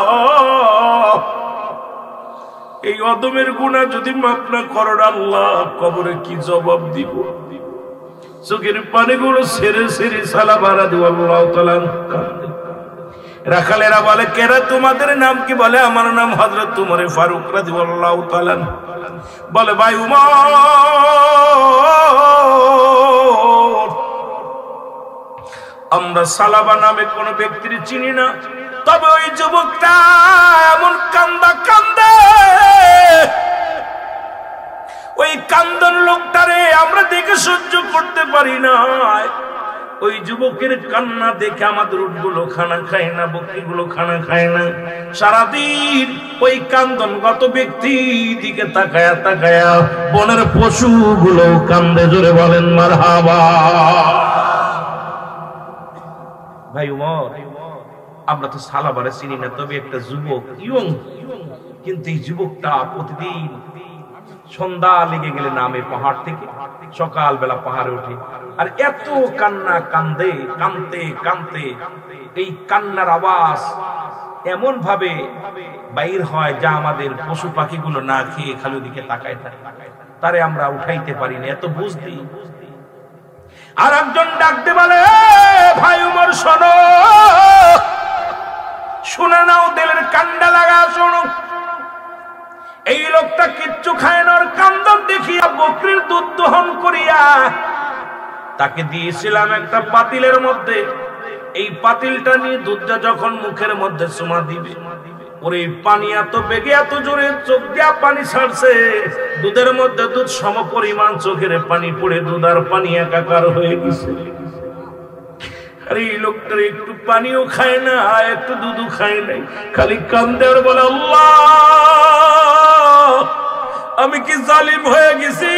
S1: এই অদমের গুনাহ যদি মাফ না করেন আল্লাহ কবরে কি জবাব দিব। চোখের পানিগুলো ছেড়ে ছেড়ে সালাবা রাদিয়াল্লাহু তাআলা কাঁদে। রাখালেরা বলে কেরা তোমাদের নাম কি? বলে আমার নাম হযরত উমর ফারুক রাদিয়াল্লাহু তাআলা। বলে ভাই উমর, আমরা সালাবা নামে কোন ব্যক্তির চিনি না, তবে ওই যুবকটা এমন কান্দা কান্দে, ওই কান্দন লোকটারে আমরা দেখে সহ্য করতে পারি না। ওই যুবকের কান্না দেখে আমাদের উটগুলো খানা খায় না, বকরিগুলো খানা খায় না। সারাদিন ওই কান্দনগত ব্যক্তি দিকে তাকায়া তাকায়া বনের পশুগুলো কান্দে। জোরে বলেন মারহাবা। ভাই উমর, আমরা তো সালাবারে চিনি না, তবে একটা যুবক ইয়ং, কিন্তু এই যুবকটা প্রতিদিন সন্ধ্যা লেগে গেলে নামে পাহাড় থেকে, সকাল বেলা পাহাড়ে ওঠে, আর এত কান্না কান্দে, কানতে কানতে এই কান্নার আওয়াজ এমন ভাবে বাইর হয় যা আমাদের পশু পাখিগুলো না খেয়ে খালি দিকে তাকায় থাকে, তারে আমরা উঠাইতে পারি না, এত বুঝদি। আর একজন ডাকতে বলে ভাই উমর শোনো, শুনে নাও, দিলের কান্ডা লাগা শোনো। এই লোকটা কিচ্ছু খায় না, কান্দন দেখিয়া বকরির দুধ দহন করিয়া তাকে দিয়েছিলাম একটা পাতিলের মধ্যে। এই পাতিলটা নিয়ে দুধটা যখন মুখের মধ্যে চুমা দিবে, ওরে পানি এত বেগে এত জোরে চোখ দিয়া পানি ছাড়ছে, দুধের মধ্যে দুধ সম পরিমাণ চোখের পানি পড়ে দুধ আর পানি একাকার হয়ে গেছে। আর এই লোকটার একটু পানিও খায় না, একটু দুধও খায় নাই, খালি কান্দে আর বলে আল্লাহ আমি কি জালিম হয়ে গেছি,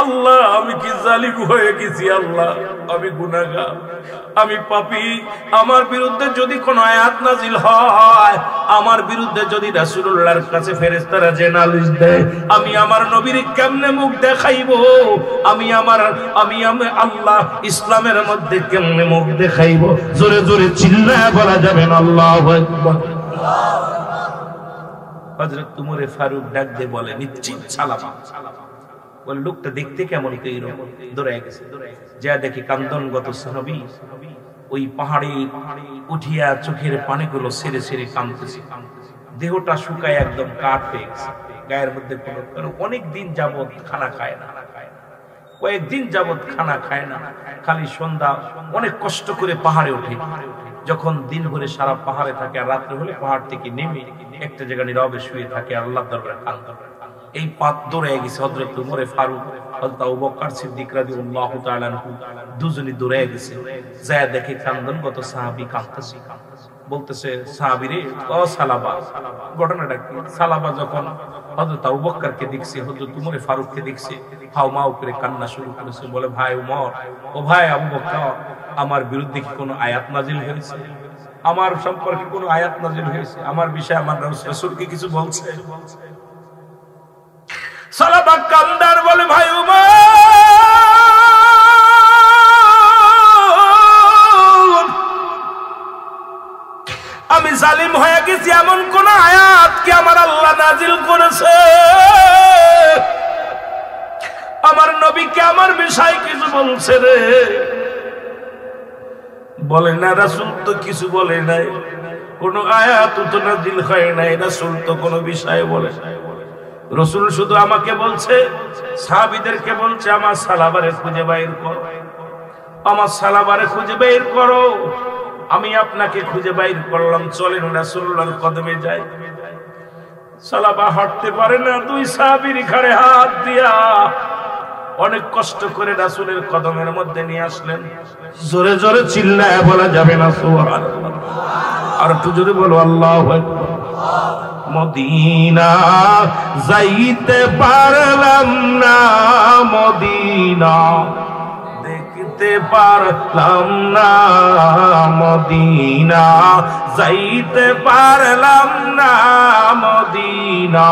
S1: আল্লাহ আমি কি জালিম হয়ে গেছি, আল্লাহ আমি গুনাহগার, আমি পাপী। আমার বিরুদ্ধে যদি কোনো আয়াত নাজিল হয়, আমার বিরুদ্ধে যদি রাসূলুল্লাহর কাছে ফেরেশতারা যে নালিশ দেয়, আমি আমার নবীর কেমনে মুখ দেখাইবো? আমি আল্লাহ ইসলামের মধ্যে কেমনে মুখ দেখাইবো? জোরে জোরে চিল্লায় বলা যাবে না আল্লাহু আকবার। হযরত উমরে ফারুক ডাক দিয়ে বলে, নিশ্চিত সালামা। বলে লোকটা দেখতে কেমন, এইরকম দৌড়ায় গেছে। যা দেখি কান্দনগত সাহাবী ওই পাহাড়ে উঠিয়া চোখের পানিগুলো ছেড়ে ছেড়ে কাঁদতেছে। দেহটা শুকায় একদম কাঠ হয়ে গেছে, গায়ের মধ্যে কোনো অনেক দিন যাবত খানা খায় না, কয়েকদিন যাবত খানা খায় না, খালি সন্ধ্যা অনেক কষ্ট করে পাহাড়ে ওঠে। যখন দিন ভরে সারা পাহাড়ে থাকে আর রাত্রে হলে পাহাড় থেকে নেমে একটা জায়গায় নীরবে শুয়ে থাকে, আল্লাহর দরবারে কাঁদে। এই পাত দৌড়ে গেছে হযরত উমরে ফারুক, হযরত আবু বকর সিদ্দিক রাদিয়াল্লাহু তাআলা আনহু, দুজনই দৌড়ে গেছে। যায় দেখে কান্দনগত সাহাবী কাঁদতেছে, বলতেছে সাহাবীরে, ও সালাবা, ঘটনাটা কি? সালাবা যখন হযরত আবু বকরকে দেখছে, হযরত উমরে ফারুককে দেখছে, হাউমাউ করে কান্না শুরু করেছে। বলে, ভাই উমর, ও ভাই আবু বকর, আমার বিরুদ্ধে কি কোনো আয়াত নাজিল হয়েছে? আমার সম্পর্কে কোনো আয়াত নাজিল হয়েছে? আমার বিষয়ে আমার রাসূল কি কিছু বলছে? সালাবা কান্দার বলে, ভাই উমর, আমি জালিম হয়ে গেছি এমন কোন আয়াত কি আমার আল্লাহ নাজিল করেছে? আমার নবী কি আমার বিষয় কিছু বলছে রে? বলে না, রাসূল তো কিছু বলে নাই, কোন আয়াত তো নাজিল হয় নাই, রাসূল তো কোন বিষয় বলে নাই। রাসূল শুধু আমাকে বলছে, সাহাবীদেরকে বলছে, আমার সালাবারে খুঁজে বাইর করো, আমার সালাবারে খুঁজে বাইর করো। আমি আপনাকে খুঁজে বাইর করলাম, চলেন রাসূলুল্লাহর কদমে যাই। সালাবা হাঁটতে পারে না, দুই সাহাবীর ঘাড়ে হাত দিয়া অনেক কষ্ট করে রাসূলের কদমের মধ্যে নিয়ে আসলেন। জোরে জোরে চিল্লায় বলা যাবে না সুবহানাল্লাহ? আর একটু জোরে বলো আল্লাহু আকবার। মদিনা যাইতে পারলাম না, মদিনা দেখতে পারলাম না, মদিনা যাইতে পারলাম না, মদিনা।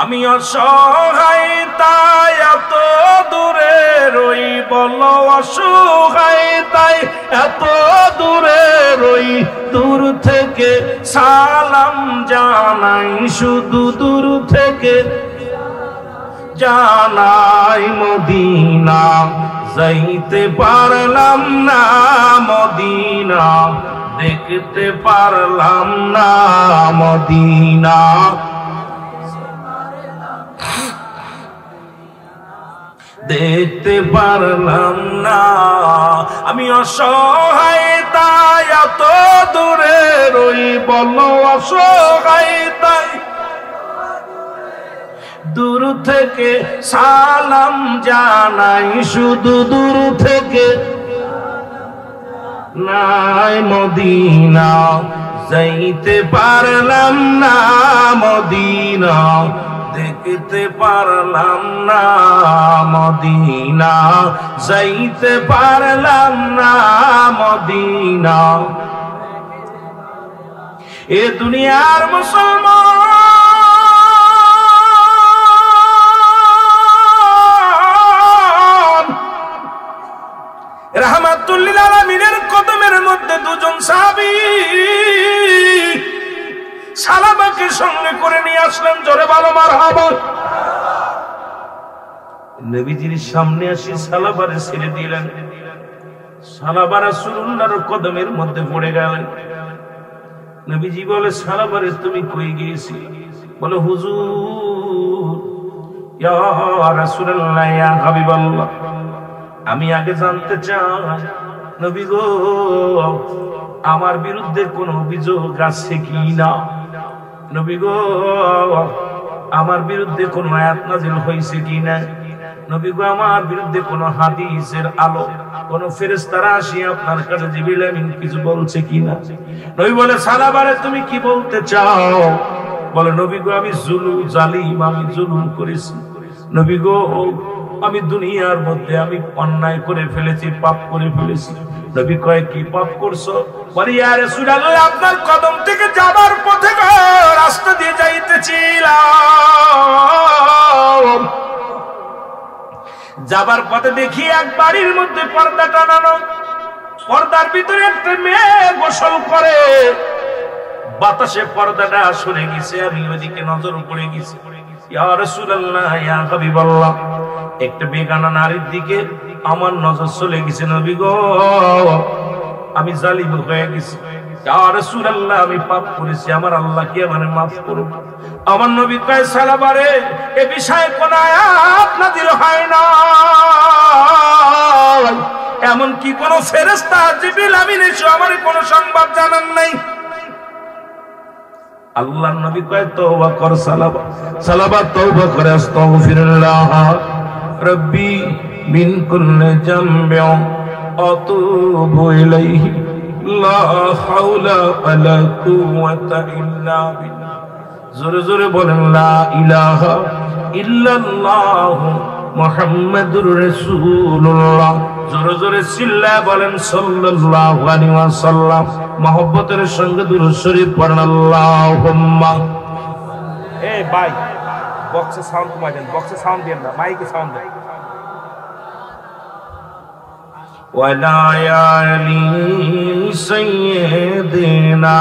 S1: আমি অসহায় তাই এত দূরে রই, বলো অসহায় তাই এত দূরে রই, দূর থেকে সালাম জানাই, শুধু দূর থেকে জানাই। মদিনা যাইতে পারলাম না, মদিনা দেখতে পারলাম না, মদিনা। দেখতে পারলাম না, আমি অসহায় তাই এত দূরে রই, বলো অসহায় তাই দূর থেকে সালাম জানাই, শুধু দূর থেকে নাই। মদিনা যাইতে পারলাম না, মদিনা দেখতে পারলাম না, মদিনা যাইতে পারলাম না, মদিনা। এ দুনিয়ার মুসলমান রাহমাতুল লিল আলামিনের কদমের মধ্যে দুজন সাহাবী সালাবাকে সঙ্গে করে নিয়ে আসলেন। জোরে বলো মারহাবা। নবীজির সামনে আসি সালাবারে ছেড়ে দিলেন। সালাবা রাসূলুল্লাহর কদমের মধ্যে পড়ে গেলেন। নবীজি বলে, সালাবারে তুমি কই গিয়েছি? বলে, হুজুর, ইয়া রাসূলুল্লাহ, ইয়া হাবিবাল্লাহ, আমি আগে জানতে চাই নবী গো, আমার বিরুদ্ধে কোনো অভিযোগ আছে কিনা? নবী গো, আমার বিরুদ্ধে কোন আয়াত নাযিল হয়েছে কিনা? নবী গো, আমার বিরুদ্ধে কোন হাদিসের আলো, কোন ফেরেশতারা আসি আপনার কাছে জিবরিল আমিন কিছু বলছে কিনা? নবী বলে, সালাবারে তুমি কি বলতে চাও? বলে নবী গো আমি জুলুম করেছি। নবী গো আমি দুনিয়ার মধ্যে আমি অন্যায় করে ফেলেছি, পাপ করে ফেলেছি। নবী কয় কি পাপ করছো? বলে ইয়া রাসূলুল্লাহ আপনার কদম থেকে যাবার পথে রাস্তা দিয়ে যাইতেছিলাম, যাবার পথে দেখি এক বাড়ির মধ্যে পর্দা টানানো, পর্দার ভিতরে একটা মেয়ে গোসল করে, বাতাসে পর্দাটা সরে গেছে, আমি ওইদিকে নজর পড়ে গেছি। ইয়া রাসূলুল্লাহ ইয়া হাবিবাল্লাহ একটা বেগানা নারীর দিকে আমার নজর চলে গেছে। নবী গো আমি জালিম হয়ে গেছি, ইয়া রাসূলুল্লাহ আমি পাপ করেছি, আমার আল্লাহ কি আমারে মাফ করুন। আমার নবী কয় সালাবারে এ বিষয়ে কোন আয়াত নাযিল হয় না, এমন কি কোন ফেরেশতা জিবরিল আমিন এসে আমারে কোন সংবাদ জানান নাই। আল্লাহর নবী কয় তওবা কর সালাবা তওবা করে আস্তাগফিরুল্লাহ রব্বি মিন কুল্লি জামবিন আতুবু ইলাইহি লা হাওলা ওয়ালা কুওয়াতা ইল্লা বিল্লাহ। জোরে জোরে বলেন লা ইলাহা ইল্লাল্লাহ মুহাম্মাদুর রাসূলুল্লাহ। জোরে জোরে চিল্লায় বলেন সাল্লাল্লাহু আলাইহি ওয়াসাল্লাম। মহব্বতের সঙ্গে দুরূদ শরীফ পড়েন আল্লাহুম্মা। এই ভাই বক্সে সাউন্ড কমাই দেন, বক্সে সাউন্ড দেন না, মাইকে সাউন্ড দেন। ওয়ালা আলি সাইয়্যিদিনা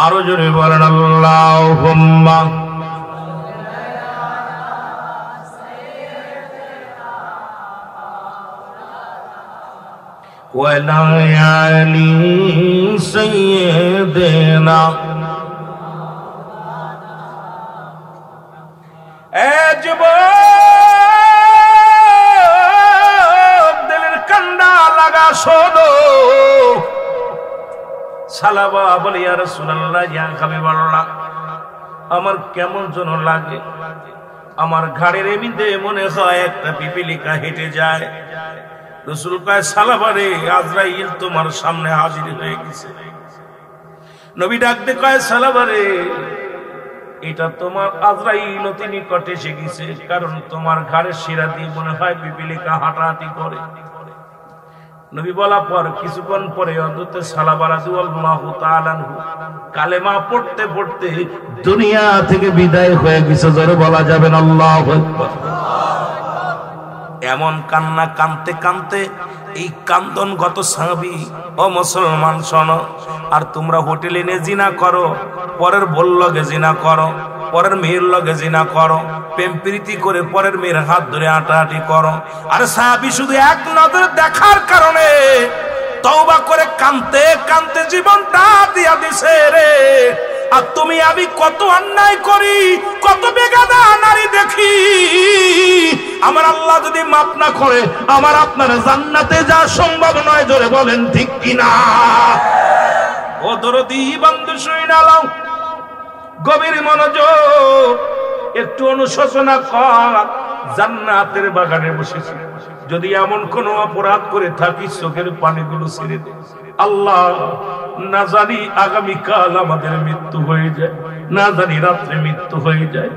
S1: আরো জোরে বলেন আল্লাহুম্মা। ওয়ালা আলি সাইয়্যিদিনা। এ যুবক দিলের কান্ডা লাগা শোনো। সালাবা বলে ইয়া রাসূলুল্লাহ ইয়া হাবিবাল্লাহ আমার কেমন যেন লাগে, আমার ঘাড়ের এমনিতে মনে হয় একটা পিপিলিকা হেঁটে যায়। রাসূল কয় সালাবারে আজরাইল তোমার সামনে হাজির হয়ে গেছে। নবী ডাকতে কয় সালাবারে এটা তোমার আজরাইল অতি নিকটে এসে গেছে, কারণ তোমার ঘাড়ের শিরা দিয়ে মনে হয় পিপিলিকা হাঁটাহাঁটি করে। নবী বলা পর কিছুক্ষণ পরে হযরত সালাবা রাদিয়াল্লাহু তাআলা আনহু কালেমা পড়তে পড়তে দুনিয়া থেকে বিদায় হয়ে গেছে। জোরে বলা যাবে না আল্লাহু আকবার। এমন কান্না কানতে কানতে এই কান্দনগত সাহাবী ও মুসলমান শোনো, আর তোমরা হোটেলে এনে জিনা করো, পরের বল লগে জিনা করো, পরের মেয়ের লগে জিনা করো, প্রেম প্রীতি করে পরের মেয়ের হাত ধরে আটাআটি করো। আর সাহাবী শুধু এক নজর দেখার কারণে তওবা করে কানতে কানতে জীবনটা দিয়া দিছে রে। আর তুমি আমি কত অন্যায় করি, কত বেগানা নারী দেখি, আমার আল্লাহ যদি মাফ না করে আমার আপনার জান্নাতে যাওয়া সম্ভব নয়। জোরে বলেন ঠিক কিনা? ও দরদি বন্ধু শুইনা লাও, গভীর মনোযোগ, একটু অনুশোচনা কর। জান্নাতের বাগানে বসেছি, যদি এমন কোন অপরাধ করে থাকিস চোখের পানিগুলো ছেড়ে দে। আল্লাহ না জানি আগামীকাল আমাদের মৃত্যু হয়ে যায়, না জানি রাত্রে মৃত্যু হয়ে যায়।